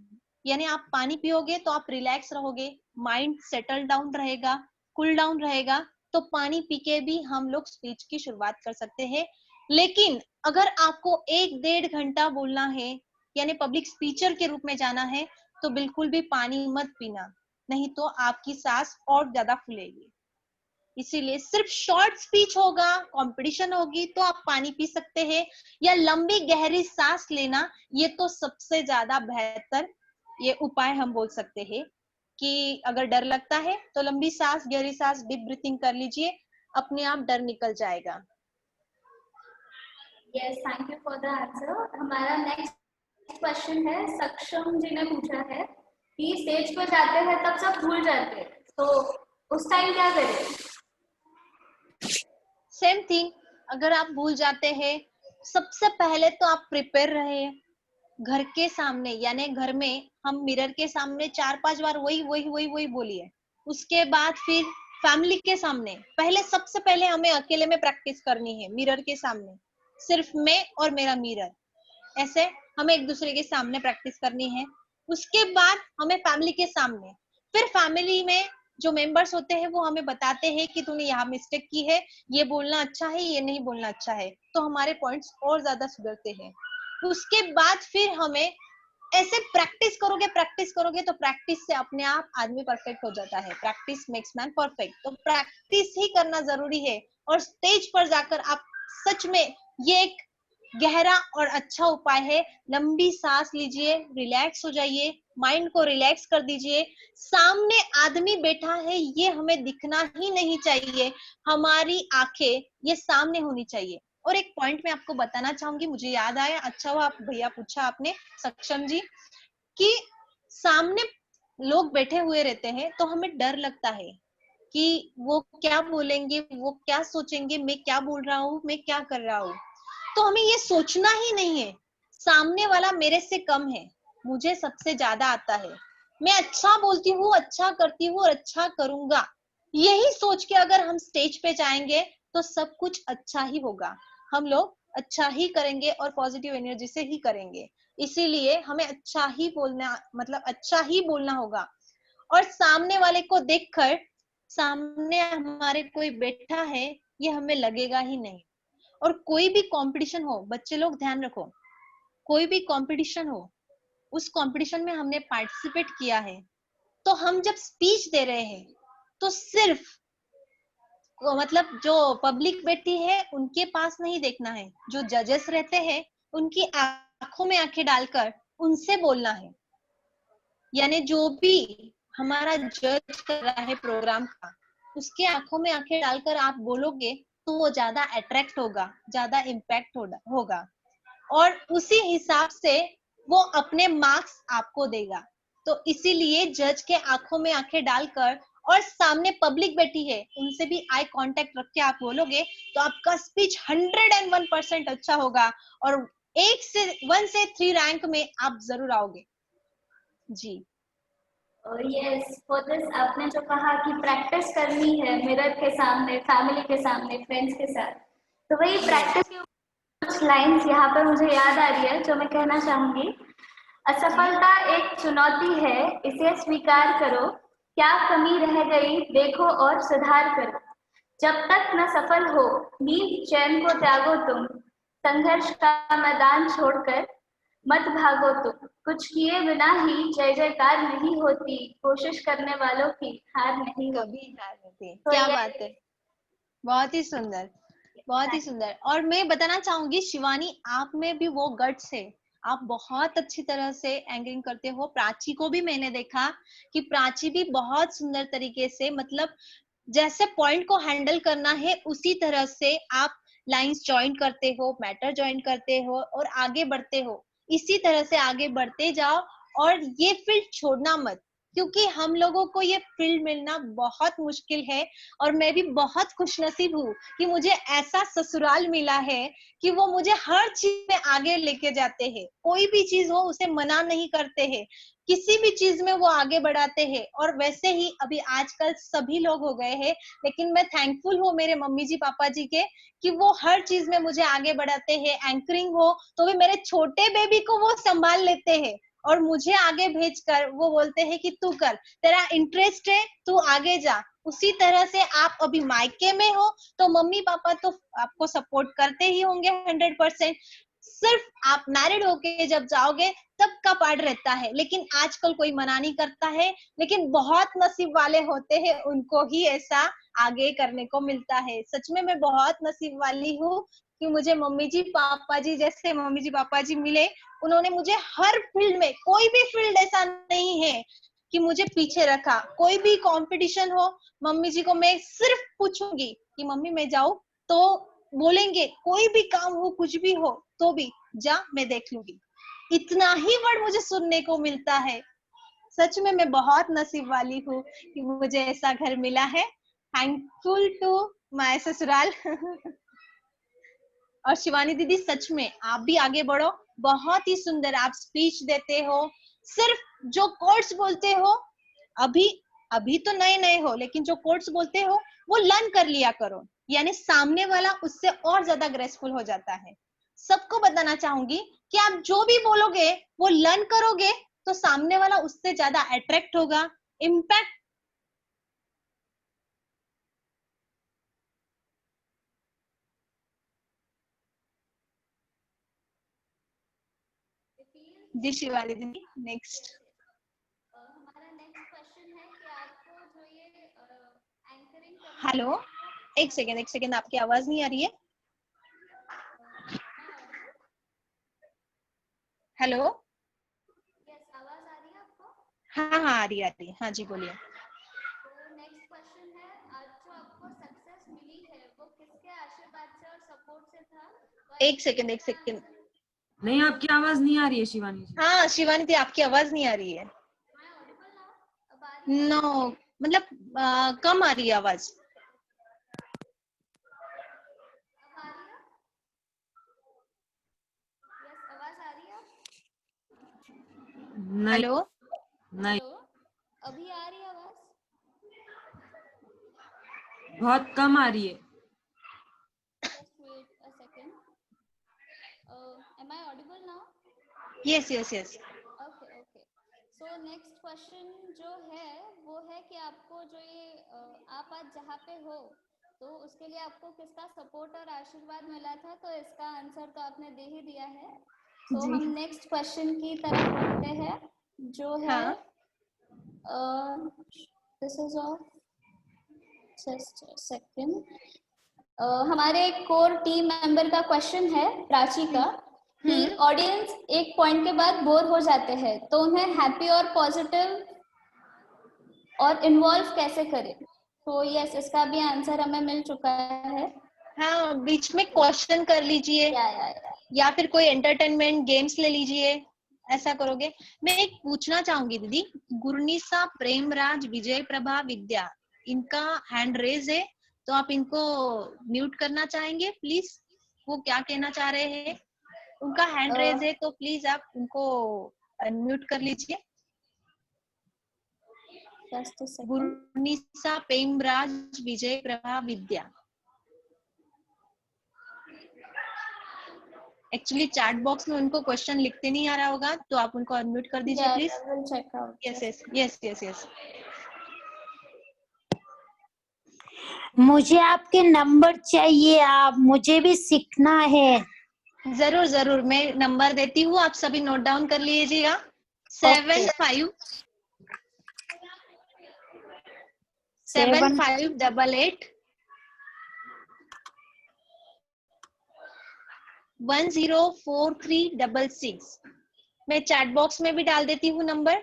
यानी आप पानी पियोगे तो आप रिलैक्स रहोगे, माइंड सेटल डाउन रहेगा, कूल डाउन रहेगा। तो पानी पी के भी हम लोग स्पीच की शुरुआत कर सकते हैं। लेकिन अगर आपको 1-1.5 घंटा बोलना है, यानी पब्लिक स्पीचर के रूप में जाना है, तो बिल्कुल भी पानी मत पीना, नहीं तो आपकी सांस और ज्यादा फूलेगी। इसीलिए सिर्फ शॉर्ट स्पीच होगा, कंपटीशन होगी, तो आप पानी पी सकते हैं, या लंबी गहरी सांस लेना, ये तो सबसे ज्यादा बेहतर ये उपाय हम बोल सकते हैं कि अगर डर लगता है तो लंबी सांस, गहरी सांस, डीप ब्रीथिंग कर लीजिए, अपने आप डर निकल जाएगा। Yes, thank you for the answer. हमारा नेक्स्ट क्वेश्चन है, सक्षम जी ने पूछा है कि स्टेज पर जाते हैं तब सब भूल जाते हैं, तो उस टाइम क्या करें? सेम थिंग, अगर आप भूल जाते हैं, सबसे पहले तो आप प्रिपेयर रहे। घर के सामने यानी घर में हम मिरर के सामने 4-5 बार वही बोलिए। उसके बाद फिर फैमिली के सामने, पहले सबसे पहले हमें अकेले में प्रैक्टिस करनी है, मिरर के सामने, सिर्फ मैं और मेरा मिरर, ऐसे हमें एक दूसरे के सामने प्रैक्टिस करनी है। उसके बाद हमें फैमिली के सामने, फिर फैमिली में जो मेंबर्स होते हैं वो हमें बताते हैं कि तूने यहाँ मिस्टेक की है, ये बोलना अच्छा है, ये नहीं बोलना अच्छा है, तो हमारे पॉइंट्स और ज्यादा सुधरते हैं। उसके बाद फिर हमें ऐसे प्रैक्टिस करोगे तो प्रैक्टिस से अपने आप आदमी परफेक्ट हो जाता है। प्रैक्टिस मेक्स मैन परफेक्ट, तो प्रैक्टिस ही करना जरूरी है। और स्टेज पर जाकर आप सच में, ये एक गहरा और अच्छा उपाय है, लंबी सांस लीजिए, रिलैक्स हो जाइए, माइंड को रिलैक्स कर दीजिए। सामने आदमी बैठा है ये हमें दिखना ही नहीं चाहिए, हमारी आंखें ये सामने होनी चाहिए। और एक पॉइंट मैं आपको बताना चाहूंगी, मुझे याद आया, अच्छा हुआ आप भैया पूछा आपने सक्षम जी, कि सामने लोग बैठे हुए रहते हैं तो हमें डर लगता है कि वो क्या बोलेंगे, वो क्या सोचेंगे, मैं क्या बोल रहा हूँ, मैं क्या कर रहा हूँ। तो हमें ये सोचना ही नहीं है, सामने वाला मेरे से कम है, मुझे सबसे ज्यादा आता है, मैं अच्छा बोलती हूँ, अच्छा करती हूँ और अच्छा करूंगा। यही सोच के अगर हम स्टेज पे जाएंगे तो सब कुछ अच्छा ही होगा, हम लोग अच्छा ही करेंगे और पॉजिटिव एनर्जी से ही करेंगे। इसीलिए हमें अच्छा ही बोलना, मतलब अच्छा ही बोलना होगा। और सामने वाले को देखकर, सामने हमारे कोई बैठा है, ये हमें लगेगा ही नहीं। और कोई भी कंपटीशन हो, बच्चे लोग ध्यान रखो, कोई भी कंपटीशन हो, उस कंपटीशन में हमने पार्टिसिपेट किया है, तो हम जब स्पीच दे रहे हैं तो सिर्फ मतलब जो पब्लिक बैठी है उनके पास नहीं देखना है, जो जजेस रहते हैं उनकी आंखों में आंखें डालकर उनसे बोलना है। यानी जो भी हमारा जज कर रहा है प्रोग्राम का, उसके आंखों में आंखें डालकर आप बोलोगे तो वो ज्यादा अट्रैक्ट होगा, ज्यादा इम्पैक्ट होगा, और उसी हिसाब से वो अपने मार्क्स आपको देगा। तो इसीलिए जज के आंखों में आंखें डालकर और सामने पब्लिक बैठी है उनसे भी आई कांटेक्ट रख के आप बोलोगे तो आपका स्पीच 101% अच्छा होगा, और 1 से 3 रैंक में आप जरूर आओगे। जी यस, फॉर दिस आपने जो कहा कि प्रैक्टिस करनी है मिरर के सामने, फैमिली के सामने, फ्रेंड्स के साथ, तो वही प्रैक्टिस की कुछ लाइंस यहाँ पर मुझे याद आ रही है जो मैं कहना चाहूंगी। असफलता एक चुनौती है, इसे स्वीकार करो, क्या कमी रह गई देखो और सुधार करो। जब तक न सफल हो नींद चैन को त्यागो तुम, संघर्ष का मैदान छोड़कर मत भागो तुम। कुछ किए बिना ही जय जयकार नहीं होती, कोशिश करने वालों की हार नहीं होती। कभी हार नहीं। तो क्या ये- बात है, बहुत ही सुंदर, बहुत ही सुंदर। और मैं बताना चाहूंगी शिवानी, आप में भी वो गट्स है, आप बहुत अच्छी तरह से एंकरिंग करते हो। प्राची को भी मैंने देखा कि प्राची भी बहुत सुंदर तरीके से, मतलब जैसे पॉइंट को हैंडल करना है उसी तरह से आप लाइंस ज्वाइन करते हो, मैटर ज्वाइन करते हो और आगे बढ़ते हो। इसी तरह से आगे बढ़ते जाओ और ये फील्ड छोड़ना मत, क्योंकि हम लोगों को ये फील्ड मिलना बहुत मुश्किल है। और मैं भी बहुत खुशनसीब हूँ कि मुझे ऐसा ससुराल मिला है कि वो मुझे हर चीज में आगे लेके जाते हैं। कोई भी चीज हो उसे मना नहीं करते हैं, किसी भी चीज में वो आगे बढ़ाते हैं। और वैसे ही अभी आजकल सभी लोग हो गए हैं, लेकिन मैं थैंकफुल हूँ मेरे मम्मी जी पापा जी के कि वो हर चीज में मुझे आगे बढ़ाते हैं। एंकरिंग हो तो भी मेरे छोटे बेबी को वो संभाल लेते हैं और मुझे आगे भेजकर वो बोलते हैं कि तू कर, तेरा इंटरेस्ट है, तू आगे जा। उसी तरह से आप अभी मायके में हो तो मम्मी पापा तो आपको सपोर्ट करते ही होंगे 100%। सिर्फ आप मैरिड होके जब जाओगे तब का पार्ट रहता है, लेकिन आजकल कोई मना नहीं करता है। लेकिन बहुत नसीब वाले होते हैं, उनको ही ऐसा आगे करने को मिलता है। सच में मैं बहुत नसीब वाली हूँ कि मुझे मम्मी जी पापा जी जैसे मम्मी जी पापा जी मिले। उन्होंने मुझे हर फील्ड में, कोई भी फील्ड ऐसा नहीं है कि मुझे पीछे रखा। कोई भी कंपटीशन हो, मम्मी जी को मैं सिर्फ पूछूंगी कि मम्मी मैं जाऊं, तो बोलेंगे कोई भी काम हो, कुछ भी हो तो भी जा, मैं देख लूंगी। इतना ही वर्ड मुझे सुनने को मिलता है। सच में मैं बहुत नसीब वाली हूँ कि मुझे ऐसा घर मिला है। थैंकफुल टू माय ससुराल। और शिवानी दीदी सच में आप भी आगे बढ़ो, बहुत ही सुंदर आप स्पीच देते हो। सिर्फ जो कोट्स बोलते हो, अभी अभी तो नए नए हो, लेकिन जो कोट्स बोलते हो वो लर्न कर लिया करो, यानी सामने वाला उससे और ज्यादा ग्रेसफुल हो जाता है। सबको बताना चाहूंगी कि आप जो भी बोलोगे वो लर्न करोगे तो सामने वाला उससे ज्यादा अट्रैक्ट होगा, इम्पैक्ट। जी शिवानी दीदी नेक्स्ट। हमारा नेक्स्ट क्वेश्चन है कि आपको जो ये एंकरिंग हेलो, एक सेकेंड, आपकी आवाज नहीं आ रही है। हेलो, यस, आवाज आ रही है आपको? हाँ आ रही है, हाँ जी बोलिए। तो नेक्स्ट क्वेश्चन है, आज जो आपको सक्सेस मिली है वो किसके आशीर्वाद से और सपोर्ट से था? एक सेकेंड। नहीं, आपकी आवाज नहीं आ रही है शिवानी जी। हाँ शिवानी थी, आपकी आवाज नहीं आ रही है। अब आ रही है? नो, मतलब कम आ रही है आवाज। अब आ रही है? यस, आवाज आ रही है? नहीं हेलो, नहीं, हेलो, अभी आ रही है आवाज? बहुत कम आ रही है। Just wait a second. Am I audible now? Yes. Okay. So next question जो है वो है कि आपको जो ये आप आज जहाँ पे हो तो उसके लिए आपको किसका सपोर्ट और आशीर्वाद मिला था, तो इसका आंसर तो आपने दे ही दिया है। तो जी। हम नेक्स्ट क्वेश्चन की तरफ बढ़ते हैं, जो है this is of just second. हमारे कोर टीम मेंबर का क्वेश्चन है प्राची का, कि ऑडियंस एक पॉइंट के बाद बोर हो जाते हैं, तो उन्हें हैप्पी और पॉजिटिव और इन्वॉल्व कैसे करें। तो यस, इसका भी आंसर हमें मिल चुका है। हाँ, बीच में क्वेश्चन कर लीजिए या फिर कोई एंटरटेनमेंट गेम्स ले लीजिए, ऐसा करोगे। मैं एक पूछना चाहूंगी दीदी, गुरनिसा, प्रेमराज, विजय प्रभा, विद्या, इनका हैंड रेज है, तो आप इनको म्यूट करना चाहेंगे प्लीज। वो क्या कहना चाह रहे हैं, उनका हैंड रेज है, तो प्लीज आप उनको अनम्यूट कर लीजिए। गुरनिसा, प्रेमराज, विजय प्रभा, विद्या। एक्चुअली चैट बॉक्स में उनको क्वेश्चन लिखते नहीं आ रहा होगा, तो आप उनको अनम्यूट कर दीजिए प्लीज। यस। मुझे आपके नंबर चाहिए, आप, मुझे भी सीखना है। जरूर मैं नंबर देती हूँ, आप सभी नोट डाउन कर लीजिएगा। 7588 104366। मैं चैट बॉक्स में भी डाल देती हूँ नंबर।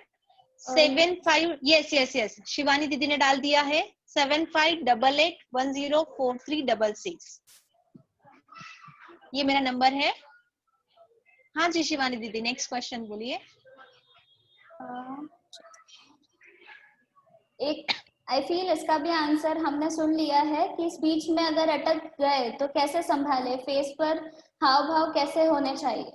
75 यस शिवानी दीदी ने डाल दिया है, 7588104366। ये मेरा नंबर है। हाँ जी शिवानी दीदी, नेक्स्ट क्वेश्चन बोलिए। एक आई फील इसका भी आंसर हमने सुन लिया है, कि स्पीच में अगर अटक गए तो कैसे संभाले, फेस पर हाव भाव कैसे होने चाहिए।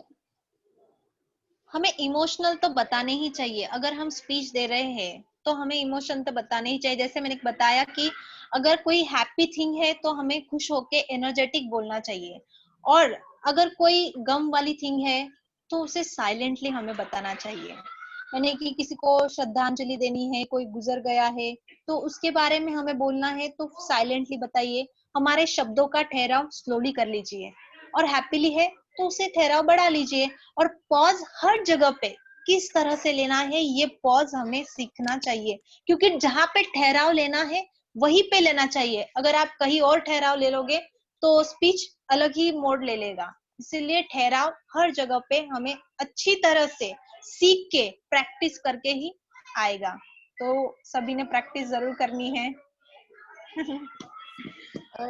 हमें इमोशनल तो बताने ही चाहिए। अगर हम स्पीच दे रहे हैं तो हमें इमोशन तो बताने ही चाहिए। जैसे मैंने बताया कि अगर कोई हैप्पी थिंग है तो हमें खुश होके एनर्जेटिक बोलना चाहिए, और अगर कोई गम वाली थिंग है तो उसे साइलेंटली हमें बताना चाहिए। यानी कि किसी को श्रद्धांजलि देनी है, कोई गुजर गया है, तो उसके बारे में हमें बोलना है तो साइलेंटली बताइए। हमारे शब्दों का ठहराव स्लोली कर लीजिए, और हैप्पीली है तो उसे ठहराव बढ़ा लीजिए। और पॉज हर जगह पे किस तरह से लेना है, ये पॉज हमें सीखना चाहिए, क्योंकि जहां पे ठहराव लेना है वहीं पे लेना चाहिए। अगर आप कहीं और ठहराव ले लोगे तो स्पीच अलग ही मोड ले लेगा। इसीलिए ठहराव हर जगह पे हमें अच्छी तरह से सीख के प्रैक्टिस करके ही आएगा। तो सभी ने प्रैक्टिस जरूर करनी है।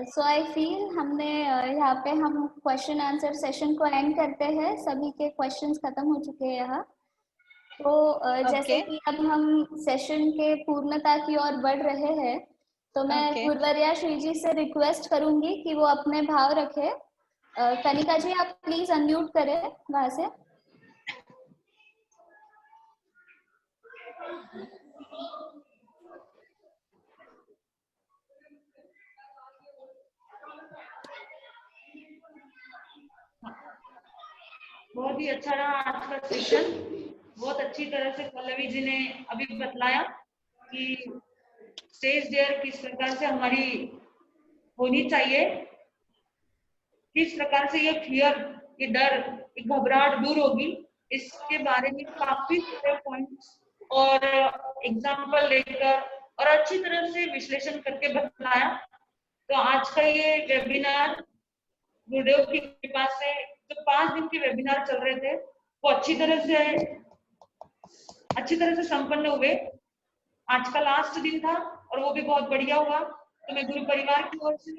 सो आई फील हमने यहाँ पे हम क्वेश्चन आंसर सेशन को एंड करते हैं। सभी के क्वेश्चंस खत्म हो चुके हैं यहाँ। तो जैसे कि अब हम सेशन के पूर्णता की ओर बढ़ रहे हैं, तो मैं गुरवर्या श्री जी से रिक्वेस्ट करूंगी कि वो अपने भाव रखे। कनिका जी, आप प्लीज अनम्यूट करें वहां से। बहुत ही अच्छा रहा आज का सेशन। बहुत अच्छी तरह से पल्लवी जी ने अभी बतलाया कि स्टेज डेयर किस प्रकार से हमारी होनी चाहिए, किस प्रकार से ये फियर, ये डर, ये घबराहट दूर होगी। इसके बारे में काफी सारे पॉइंट्स और एग्जाम्पल लेकर और अच्छी तरह से विश्लेषण करके बताया। तो आज का ये वेबिनार गुरुदेव की कृपा से जो 5 दिन के वेबिनार चल रहे थे वो अच्छी तरह से संपन्न हुए। आज का लास्ट दिन था और वो भी बहुत बढ़िया हुआ। तो मैं गुरु परिवार की ओर से,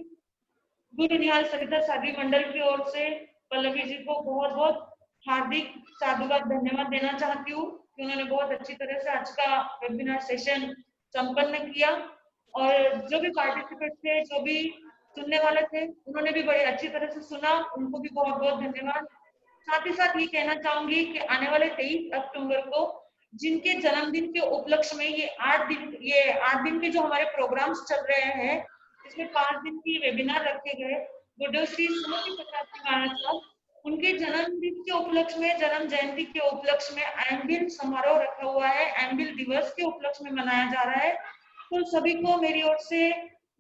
गुरु निहाल सरिता साधी मंडल की ओर से पल्लवी जी को बहुत बहुत हार्दिक साधुवाद धन्यवाद देना चाहती हूँ कि उन्होंने बहुत अच्छी तरह से आज का वेबिनार सेशन संपन्न किया। और जो भी पार्टिसिपेट थे, जो भी सुनने वाले थे, उन्होंने भी बड़ी अच्छी तरह से सुना, उनको भी बहुत बहुत धन्यवाद। साथ ही साथ ये कहना चाहूंगी कि आने वाले 23 अक्टूबर को जिनके जन्मदिन के उपलक्ष्य में ये 8 दिन के जो हमारे प्रोग्राम्स चल रहे हैं, इसमें 5 दिन की वेबिनार रखे गए। गुरुदेव श्री सुमति प्रसाद जी महाराज साहब, उनके जन्मदिन के उपलक्ष्य में, जन्म जयंती के उपलक्ष्य में एम्बिल समारोह रखा हुआ है, एम्बिल दिवस के उपलक्ष्य में मनाया जा रहा है। तो सभी को मेरी ओर से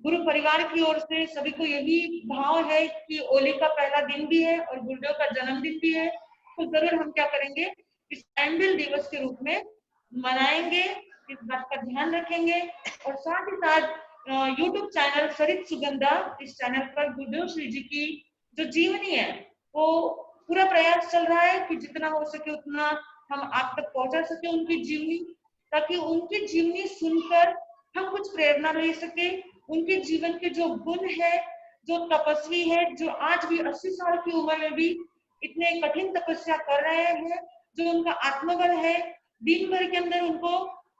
गुरु परिवार की ओर से सभी को यही भाव है कि ओली का पहला दिन भी है और गुरुदेव का जन्मदिन भी है, तो जरूर हम क्या करेंगे, इस एंबिल दिवस के रूप में मनाएंगे, इस बात का ध्यान रखेंगे। और साथ ही साथ यूट्यूब चैनल सरित सुगंधा, इस चैनल पर गुरुदेव श्री जी की जो जीवनी है वो पूरा प्रयास चल रहा है कि जितना हो सके उतना हम आप तक पहुंचा सके उनकी जीवनी, ताकि उनकी जीवनी सुनकर हम कुछ प्रेरणा ले सके। उनके जीवन के जो गुण है, जो तपस्वी है, जो आज भी 80 साल की उम्र में भी इतने कठिन तपस्या कर रहे हैं, जो उनका आत्मबल है, दिन भर के अंदर उनको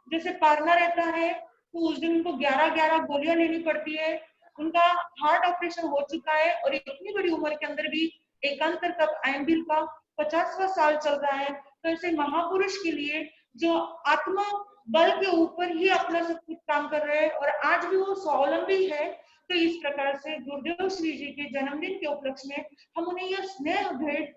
जैसे पारना रहता है तो उस दिन उनको 11-11 गोलियां लेनी पड़ती है। उनका हार्ट ऑपरेशन हो चुका है और इतनी बड़ी उम्र के अंदर भी एकांतर तप एंबिल का 50वां साल चल रहा है। तो ऐसे महापुरुष के लिए जो आत्मा बल के ऊपर ही अपना सब कुछ काम कर रहे हैं और आज भी वो स्वावलंबी है, तो इस प्रकार से गुरुदेव श्री जी के जन्मदिन के उपलक्ष्य में हम उन्हें यह स्नेह भेंट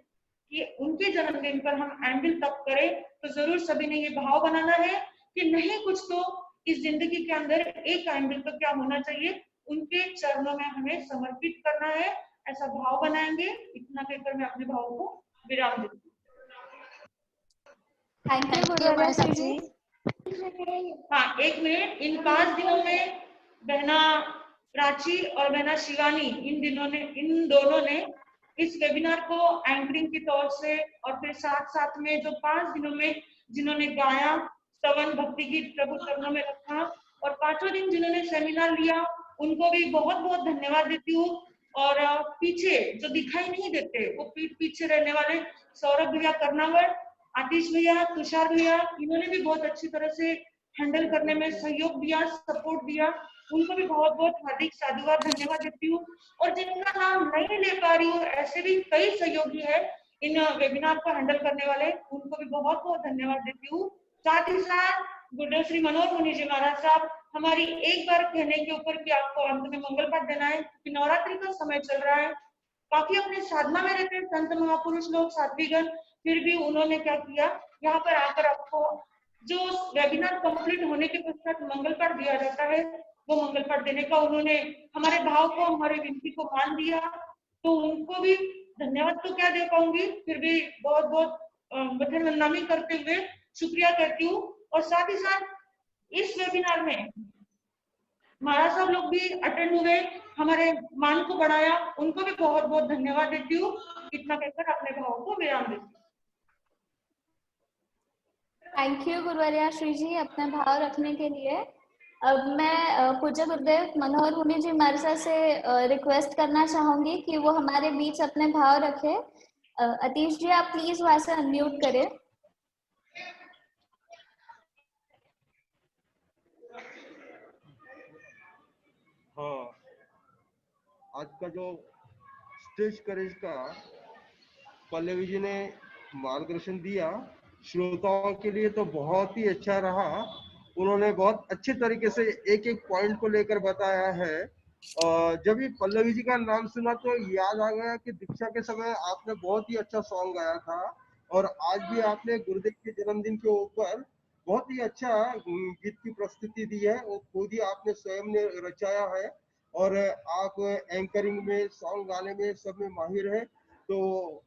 कि उनके जन्मदिन पर हम एंबिल तप करें। तो जरूर सभी ने ये भाव बनाना है कि नहीं कुछ तो इस जिंदगी के अंदर एक एंबिल तो क्या होना चाहिए, उनके चरणों में हमें समर्पित करना है, ऐसा भाव बनाएंगे। इतना कहकर मैं अपने भाव को विराम देती हूँ। थैंक यू गुरुवर्य श्री जी। हाँ, एक मिनट, इन 5 दिनों में बहना प्राची और बहना शिवानी, इन दोनों ने इस वेबिनार को एंकरिंग के तौर से और फिर साथ साथ में जो 5 दिनों में जिन्होंने गाया, स्तवन भक्ति गीत प्रभु चरणों में रखा और 5वें दिन जिन्होंने सेमिनार लिया, उनको भी बहुत बहुत धन्यवाद देती हूँ। और पीछे जो दिखाई नहीं देते वो पीछे रहने वाले सौरभ भैया कर्नावर, आतिश भैया, तुषार भैया, इन्होंने भी बहुत अच्छी तरह से हैंडल करने में सहयोग दिया, सपोर्ट दिया, उनको भी बहुत बहुत हार्दिक साधुवाद धन्यवाद देती हूँ। और जिनका नाम नहीं ले पा रही हूँ, ऐसे भी कई सहयोगी है इन वेबिनार को हैंडल करने वाले, उनको भी बहुत बहुत धन्यवाद देती हूँ। साथ ही साथ गुरुदेव श्री मनोहर मुनि जी महाराज साहब, हमारी एक बार कहने के ऊपर कि आपको अंत में मंगल पाठ देना है क्योंकि नवरात्रि का समय चल रहा है, काफी अपने साधना में रहते हैं संत महापुरुष लोग, साध्वीगण, फिर भी उन्होंने क्या किया, यहाँ पर आकर आपको जो वेबिनार कंप्लीट होने के पश्चात मंगल पाठ दिया जाता है, वो मंगल पाठ देने का उन्होंने हमारे भाव को, हमारी विनती को मान दिया। तो उनको भी धन्यवाद तो क्या दे पाऊंगी, फिर भी बहुत बहुत वचन वंदनामी करते हुए शुक्रिया करती हूँ। और साथ ही साथ इस वेबिनार में महाराज साहब लोग भी अटेंड हुए, हमारे मान को बढ़ाया, उनको भी बहुत बहुत धन्यवाद देती हूँ। इतना कहकर अपने भाव को विराम देती हूँ। थैंक यू गुरुवर्य श्री जी अपना भाव रखने के लिए। अब मैं पूज्य गुरुदेव मनोहर मुनि जी महाराज से रिक्वेस्ट करना चाहूंगी कि वो हमारे बीच अपने भाव रखे। अतीश जी आप प्लीज वहां से अनम्यूट करें। हाँ, आज का जो स्टेज करेज का पल्लवी जी ने मार्गदर्शन दिया श्रोताओं के लिए तो बहुत ही अच्छा रहा। उन्होंने बहुत अच्छे तरीके से एक एक पॉइंट को लेकर बताया है। जब भी पल्लवी जी का नाम सुना तो याद आ गया कि दीक्षा के समय आपने बहुत ही अच्छा सॉन्ग गाया था और आज भी आपने गुरुदेव के जन्मदिन के ऊपर बहुत ही अच्छा गीत की प्रस्तुति दी है, वो खुद ही आपने स्वयं ने रचाया है और आप एंकरिंग में, सॉन्ग गाने में, सब में माहिर है। तो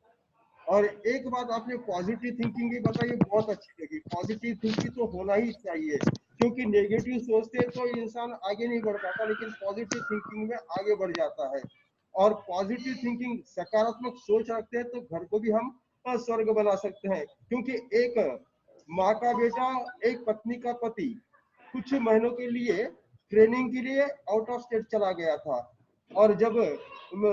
और एक बात आपने पॉजिटिव थिंकिंग की बताई, बहुत अच्छी लगी। पॉजिटिव थिंकिंग तो होना ही चाहिए क्योंकि नेगेटिव सोचते तो इंसान आगे नहीं बढ़ पाता, लेकिन पॉजिटिव थिंकिंग में आगे बढ़ जाता है। और पॉजिटिव थिंकिंग, सकारात्मक सोच रखते हैं तो घर को भी हम स्वर्ग बना सकते हैं। क्योंकि एक माँ का बेटा, एक पत्नी का पति कुछ महीनों के लिए ट्रेनिंग के लिए आउट ऑफ स्टेट चला गया था और जब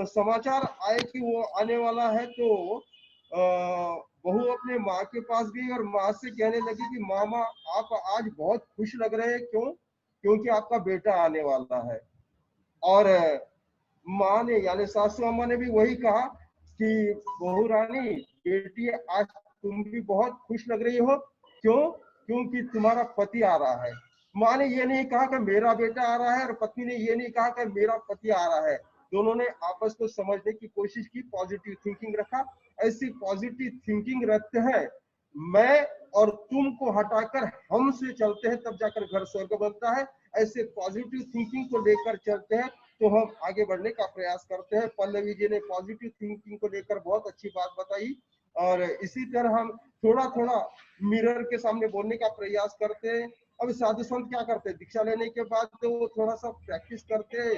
समाचार आए कि वो आने वाला है तो बहू अपने माँ के पास गई और माँ से कहने लगी कि मामा आप आज बहुत खुश लग रहे हैं, क्यों? क्योंकि आपका बेटा आने वाला है। और माँ ने यानी सासू अम्मा ने भी वही कहा कि बहू रानी बेटी आज तुम भी बहुत खुश लग रही हो, क्यों? क्योंकि तुम्हारा पति आ रहा है। माँ ने ये नहीं कहा कि मेरा बेटा आ रहा है और पत्नी ने ये नहीं कहा कि मेरा पति आ रहा है। दोनों ने आपस को समझने की कोशिश की, पॉजिटिव थिंकिंग रखा। ऐसी पॉजिटिव थिंकिंग रखते हैं मैं और तुम को हटाकर हम से चलते हैं तब जाकर घर स्वर्ग बनता है। ऐसे पॉजिटिव थिंकिंग को लेकर चलते हैं तो हम आगे बढ़ने का प्रयास करते हैं। पल्लवी जी ने पॉजिटिव थिंकिंग को लेकर बहुत अच्छी बात बताई और इसी तरह हम थोड़ा थोड़ा मिरर के सामने बोलने का प्रयास करते हैं। अब साधु संत क्या करते हैं, दीक्षा लेने के बाद तो वो थोड़ा सा प्रैक्टिस करते हैं,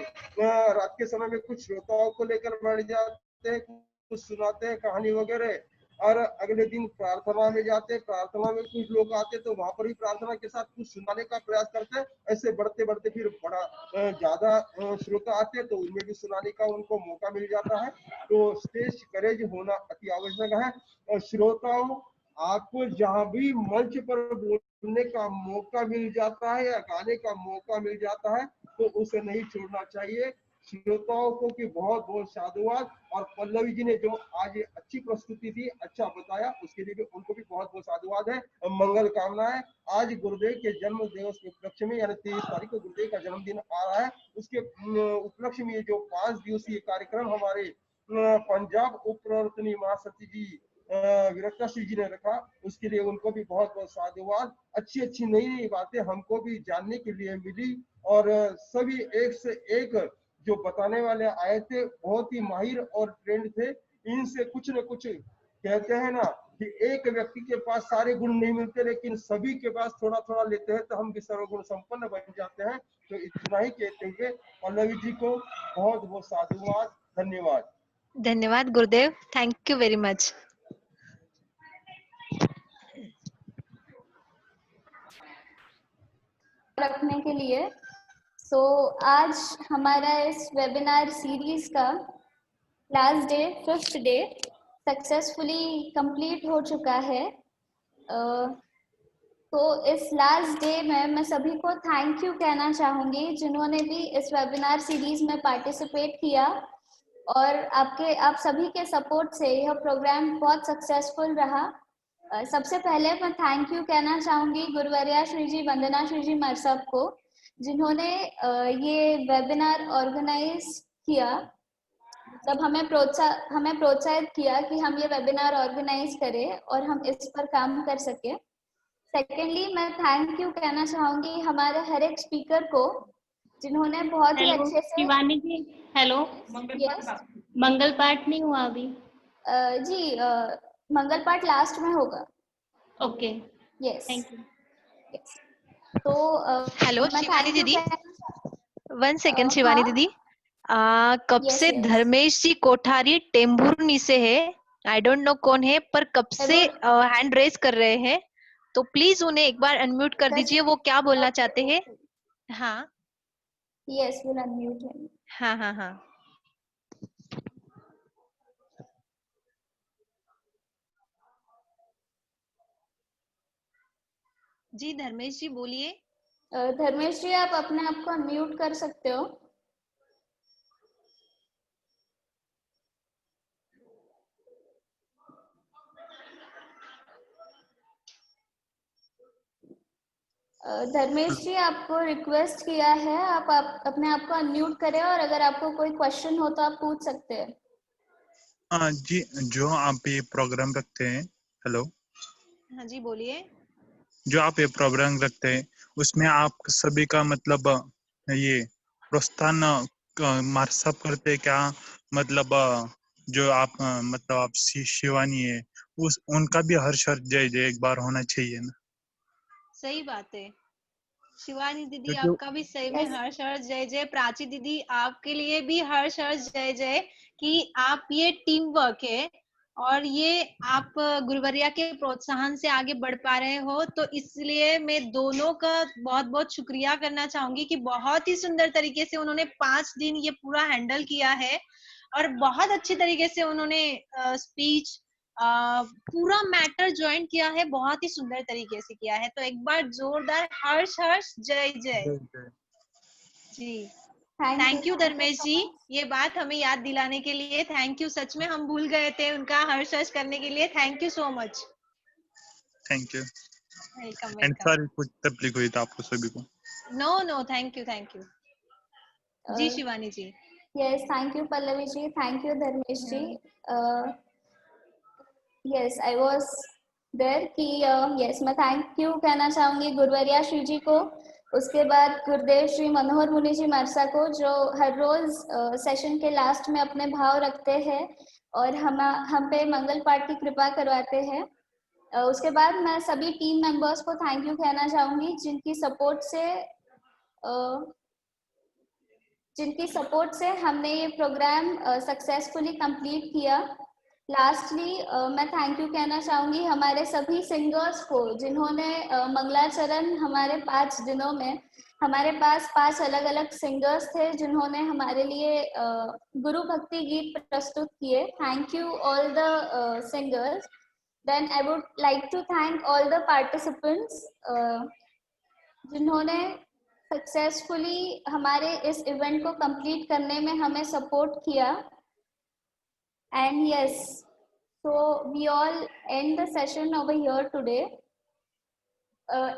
रात के समय में कुछ श्रोताओं को लेकर बैठ जाते हैं, कुछ सुनाते हैं कहानी वगैरह, और अगले दिन प्रार्थना में जाते हैं। प्रार्थना में कुछ लोग आते तो वहां पर भी प्रार्थना के साथ कुछ सुनाने का प्रयास करते हैं। ऐसे बढ़ते बढ़ते फिर बड़ा ज्यादा श्रोता आते हैं तो उनमें भी सुनाने का उनको मौका मिल जाता है। तो स्टेज करेज होना अति आवश्यक है। और श्रोताओं, आपको जहां भी मंच पर बोलने का मौका मिल जाता है या गाने का मौका मिल जाता है तो उसे नहीं छोड़ना चाहिए। श्रोताओं को की बहुत बहुत साधुवाद। और पल्लवी जी ने जो आज अच्छी प्रस्तुति दी, अच्छा बताया, उसके लिए भी उनको भी बहुत बहुत साधुवाद है, मंगल कामनाएं। आज गुरुदेव के जन्म दिवस के उपलक्ष्य में यानी 23 तारीख को गुरुदेव का जन्मदिन आ रहा है, उसके उपलक्ष्य में जो 5 दिवसीय कार्यक्रम हमारे पंजाब उप प्रवर्तनी महासचिव जी विरक्ता सिंह जी ने रखा, उसके लिए उनको भी बहुत बहुत साधुवाद। अच्छी अच्छी नई नई बातें हमको भी जानने के लिए मिली और सभी एक से एक जो बताने वाले आए थे बहुत ही माहिर और ट्रेंड थे। इनसे कुछ न कुछ कहते हैं ना कि एक व्यक्ति के पास सारे गुण नहीं मिलते, लेकिन सभी के पास थोड़ा थोड़ा लेते हैं तो हम भी सर्वगुण संपन्न बन जाते हैं। तो इतना ही कहते हुए पल्लवी जी को बहुत बहुत साधुवाद, धन्यवाद। धन्यवाद गुरुदेव, थैंक यू वेरी मच। रखने के लिए। सो आज हमारा इस वेबिनार सीरीज का last day, 5th day successfully complete हो चुका है। तो इस लास्ट डे में मैं सभी को थैंक यू कहना चाहूँगी जिन्होंने भी इस वेबिनार सीरीज में पार्टिसिपेट किया और आप सभी के सपोर्ट से यह प्रोग्राम बहुत सक्सेसफुल रहा। सबसे पहले मैं थैंक यू कहना चाहूँगी गुरुवर्या श्री जी वंदना श्री जी मरसब को, जिन्होंने ये वेबिनार ऑर्गेनाइज किया, तब हमें प्रोत्साहित किया कि हम ये वेबिनार ऑर्गेनाइज करें और हम इस पर काम कर सके। सेकेंडली मैं थैंक यू कहना चाहूँगी हमारे हर एक स्पीकर को जिन्होंने बहुत ही अच्छे से। शिवानी जी, हेलो। मंगल पाठ नहीं हुआ अभी? जी मंगल पाठ लास्ट में होगा। Okay, yes, thank you. तो हेलो शिवानी दीदी, 1 सेकेंड शिवानी दीदी, कब Yes, से yes. धर्मेश जी कोठारी टेम्बुर्नी से है, आई डोंट नो कौन है, पर कब से हैंड रेज कर रहे हैं, तो प्लीज उन्हें एक बार अनम्यूट कर दीजिए, वो क्या बोलना चाहते हैं। हाँ यस, विल अनम्यूट हिम। हाँ हाँ हाँ। जी धर्मेश जी बोलिए। धर्मेश जी आप अपने आप को अनम्यूट कर सकते हो। धर्मेश जी आपको रिक्वेस्ट किया है, आप अपने आप को अनम्यूट करें और अगर आपको कोई क्वेश्चन हो तो आप पूछ सकते हैं। हाँ जी, जो आप ये प्रोग्राम रखते हैं, हेलो। हाँ जी बोलिए। जो आप ये प्रोग्राम रखते हैं उसमें आप सभी का मतलब ये प्रोत्साहन मार्सअप करते हैं क्या? मतलब जो आप मतलब आप शिवानी है उनका भी हर्ष जय जय एक बार होना चाहिए ना। सही बात है शिवानी दीदी, क्योंकि आपका भी सही में हर्ष हर्ष जय जय। प्राची दीदी आपके लिए भी हर्ष हर्ष जय जय कि आप ये टीम वर्क है और ये आप गुरुवर्या के प्रोत्साहन से आगे बढ़ पा रहे हो, तो इसलिए मैं दोनों का बहुत बहुत शुक्रिया करना चाहूंगी कि बहुत ही सुंदर तरीके से उन्होंने 5 दिन ये पूरा हैंडल किया है और बहुत अच्छी तरीके से उन्होंने स्पीच पूरा मैटर ज्वाइन किया है, बहुत ही सुंदर तरीके से किया है। तो एक बार जोरदार हर्ष हर्ष जय जय जी। थैंक यू धर्मेश जी, ये बात हमें याद दिलाने के लिए थैंक यू। सच में हम भूल गए थे उनका हर्ष हर्ष करने के लिए। Thank you so much. Thank you welcome and sorry कुछ तकलीफ हुई था आपको सभी को। No no thank you ji Shivani ji. Yes, thank you Pallavi ji, thank you Dharmesh ji. Yes, I was there कि यस, मैं थैंक यू कहना चाहूंगी गुरुवर्या श्री जी को, उसके बाद गुरुदेव श्री मनोहर मुनि जी मारसा को, जो हर रोज सेशन के लास्ट में अपने भाव रखते हैं और हम पे मंगल पाठ की कृपा करवाते हैं। उसके बाद मैं सभी टीम मेंबर्स को थैंक यू कहना चाहूंगी जिनकी सपोर्ट से हमने ये प्रोग्राम सक्सेसफुली कंप्लीट किया। लास्टली मैं थैंक यू कहना चाहूंगी हमारे सभी सिंगर्स को, जिन्होंने मंगलाचरण हमारे 5 दिनों में, हमारे पास 5 अलग अलग सिंगर्स थे जिन्होंने हमारे लिए गुरु भक्ति गीत प्रस्तुत किए। Thank you all the singers. Then I would like to thank all the participants जिन्होंने सक्सेसफुली हमारे इस इवेंट को कंप्लीट करने में हमें सपोर्ट किया। And yes, so we all end the session over here today.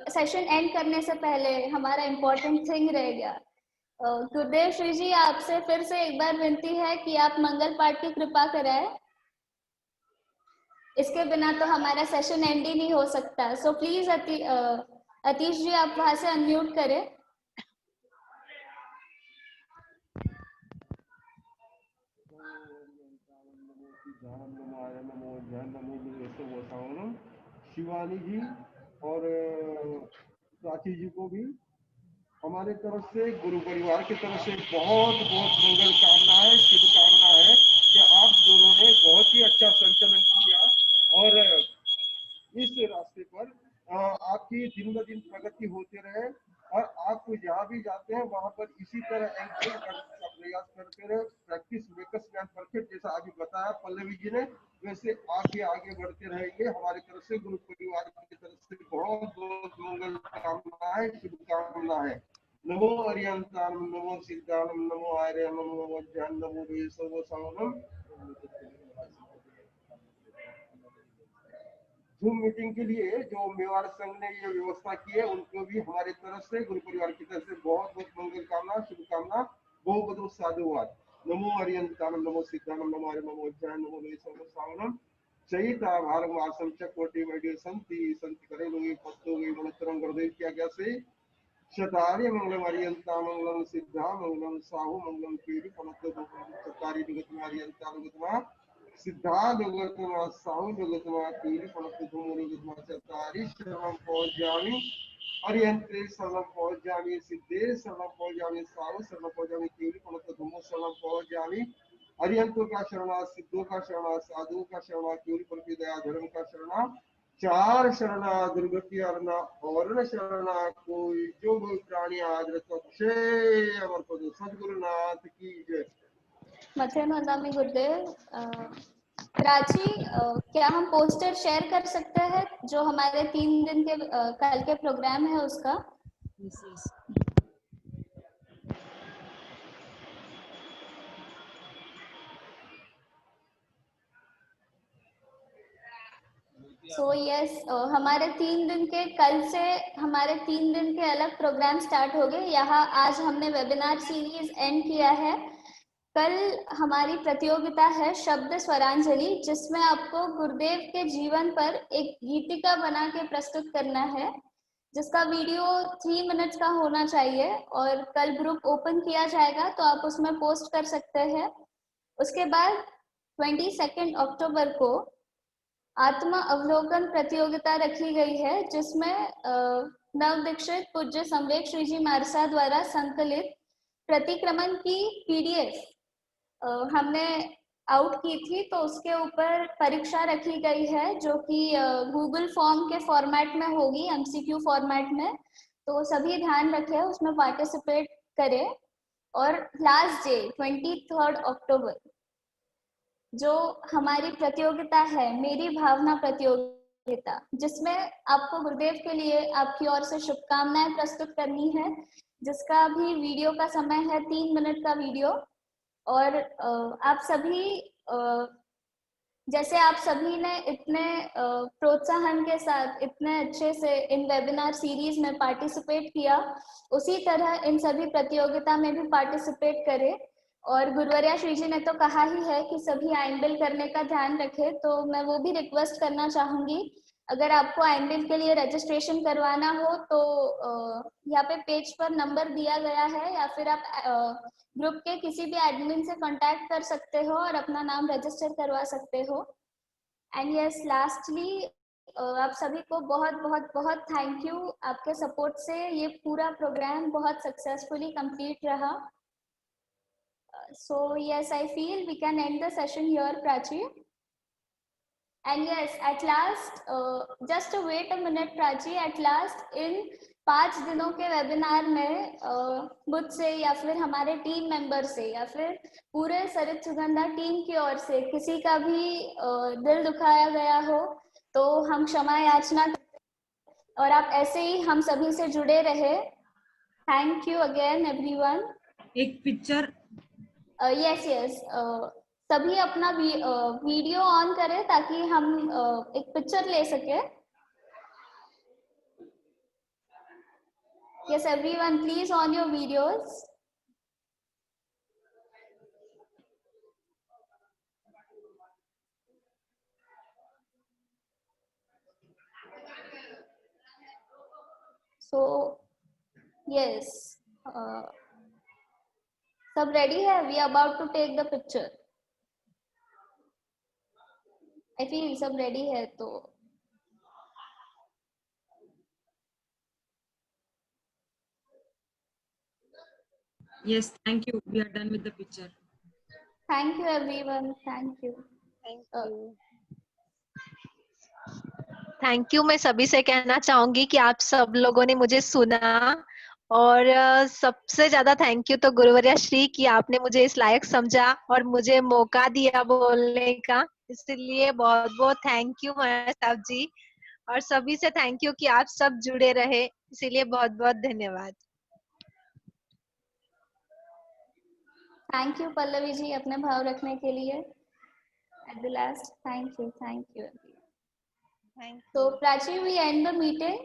Session and करने से पहले हमारा इम्पोर्टेंट थिंग रह गया। गुरुदेव श्री जी, आपसे फिर से एक बार विनती है कि आप मंगल पाठ की कृपा कराएं। इसके बिना तो हमारा सेशन एंड ही नहीं हो सकता। सो प्लीज अतीश जी, आप वहां से अनम्यूट करें। शिवानी जी और प्राची जी को भी हमारे तरफ से, गुरु परिवार की तरफ से बहुत बहुत मंगल कामना है, शुभकामना है कि आप दोनों ने बहुत ही अच्छा संचालन किया और इस रास्ते पर आपकी दिन ब दिन प्रगति होते रहे और आप जहाँ भी जाते हैं वहाँ पर इसी तरह एंकरिंग करने का प्रयास करते रहे। प्रैक्टिस मेकर्स मैन परफेक्ट, जैसा अभी बताया पल्लवी जी ने, वैसे आगे आगे बढ़ते रहेंगे। हमारी तरफ से, गुरु परिवार की तरफ से बहुत बहुत मंगल कामना है, शुभकामना है। नमो अरियंतानम, नमो सिद्धानम, नमो आर्यम, नमो वज्रम, नमो वेसवसानम। जूम मीटिंग के लिए जो मेवाड़ संघ ने ये व्यवस्था की है, उनको भी हमारी तरफ से, गुरु परिवार की तरफ से बहुत बहुत मंगल कामना, शुभकामना, बहुत बहुत साधुवाद। नमो अरियंतानम, नमो सिद्धानम, नमो आर्यम, नमो वज्रम, नमो वेसवसानम। चैता भारग मासम चकोटि वैद्य संति संति करे लोगे पत्तो गे मनोत्तरम गुरुदेव की आज्ञा से शतार्य मंगलम अरियंता मंगलम सिद्धा मंगलम साहु मंगलम पीरि पनतो चतारी दुगतमा अरियंता दुगतमा सिद्धा दुगतमा साहु दुगतमा पीरि पनतो दुगतमा चतारी शरणम पहुंचामी अरियंत्रे शरणम पहुंचामी सिद्धे शरणम पहुंचामी साहु शरणम पहुंचामी पीरि पनतो धुमो शरणम पहुंचामी। अरियंतों का शरणा, सिद्धों का शरणा, साधुओं का शरणा, क्यों पर दया धर्म का शरणा, चार शरणा दुर्गति अरना और न शरणा कोई, जो प्राणी आदृत अक्षय अमर पद। सदगुरुनाथ की जय। मथे नंदामी गुरुदेव। प्राची, क्या हम पोस्टर शेयर कर सकते हैं जो हमारे 3 दिन के कल के प्रोग्राम है उसका? सो यस, हमारे 3 दिन के, कल से हमारे 3 दिन के अलग प्रोग्राम स्टार्ट हो गए। यहाँ आज हमने वेबिनार सीरीज एंड किया है। कल हमारी प्रतियोगिता है शब्द स्वरांजलि, जिसमें आपको गुरुदेव के जीवन पर एक गीतिका बना के प्रस्तुत करना है, जिसका वीडियो 3 मिनट्स का होना चाहिए और कल ग्रुप ओपन किया जाएगा तो आप उसमें पोस्ट कर सकते हैं। उसके बाद 22 अक्टूबर को आत्मा अवलोकन प्रतियोगिता रखी गई है, जिसमें नव दीक्षित पूज्य संवेक श्री जी मारसा द्वारा संकलित प्रतिक्रमण की PDF हमने आउट की थी, तो उसके ऊपर परीक्षा रखी गई है, जो कि गूगल फॉर्म के फॉर्मेट में होगी, MCQ फॉर्मेट में। तो सभी ध्यान रखें, उसमें पार्टिसिपेट करें। और लास्ट डे 23 अक्टूबर जो हमारी प्रतियोगिता है, मेरी भावना प्रतियोगिता, जिसमें आपको गुरुदेव के लिए आपकी ओर से शुभकामनाएं प्रस्तुत करनी है, जिसका भी वीडियो का समय है 3 मिनट का वीडियो। और आप सभी, जैसे आप सभी ने इतने प्रोत्साहन के साथ इतने अच्छे से इन वेबिनार सीरीज में पार्टिसिपेट किया, उसी तरह इन सभी प्रतियोगिता में भी पार्टिसिपेट करें। और गुरुवर्या श्री जी ने तो कहा ही है कि सभी आइनबिल करने का ध्यान रखें, तो मैं वो भी रिक्वेस्ट करना चाहूंगी। अगर आपको IMBIL के लिए रजिस्ट्रेशन करवाना हो तो यहाँ पे पेज पर नंबर दिया गया है, या फिर आप ग्रुप के किसी भी एडमिन से कांटेक्ट कर सकते हो और अपना नाम रजिस्टर करवा सकते हो। एंड यस, लास्टली आप सभी को बहुत बहुत बहुत थैंक यू। आपके सपोर्ट से ये पूरा प्रोग्राम बहुत सक्सेसफुली कंप्लीट रहा। So yes, I feel we can end the session here, Prachi. And yes, at last, just wait a minute, Prachi. At last, in 5 दिनों के वेबिनार में मुझसे या फिर हमारे टीम मेंबर से या फिर पूरे सरित सुगंधा टीम की ओर से किसी का भी दिल दुखाया गया हो तो हम क्षमा याचना करते हैं। और आप ऐसे ही हम सभी से जुड़े रहे। Thank you again everyone. एक पिक्चर यस यस, सभी अपना वीडियो ऑन करें ताकि हम एक पिक्चर ले सके। Yes everyone, please on your videos. So yes, सब रेडी है? We are about to take the picture. I feel सब रेडी है तो yes, thank you, we are done with the picture. Thank you everyone, thank you. Thank you मैं सभी से कहना चाहूंगी कि आप सब लोगों ने मुझे सुना, और सबसे ज्यादा थैंक यू तो गुरुवर्या श्री कि आपने मुझे इस लायक समझा और मुझे मौका दिया बोलने का, इसलिए बहुत बहुत थैंक यू महाराज साहब जी। और सभी से थैंक यू कि आप सब जुड़े रहे, इसीलिए बहुत बहुत धन्यवाद। थैंक यू पल्लवी जी अपने भाव रखने के लिए। At the last, thank you everyone. Thank So Prachi, we end the meeting.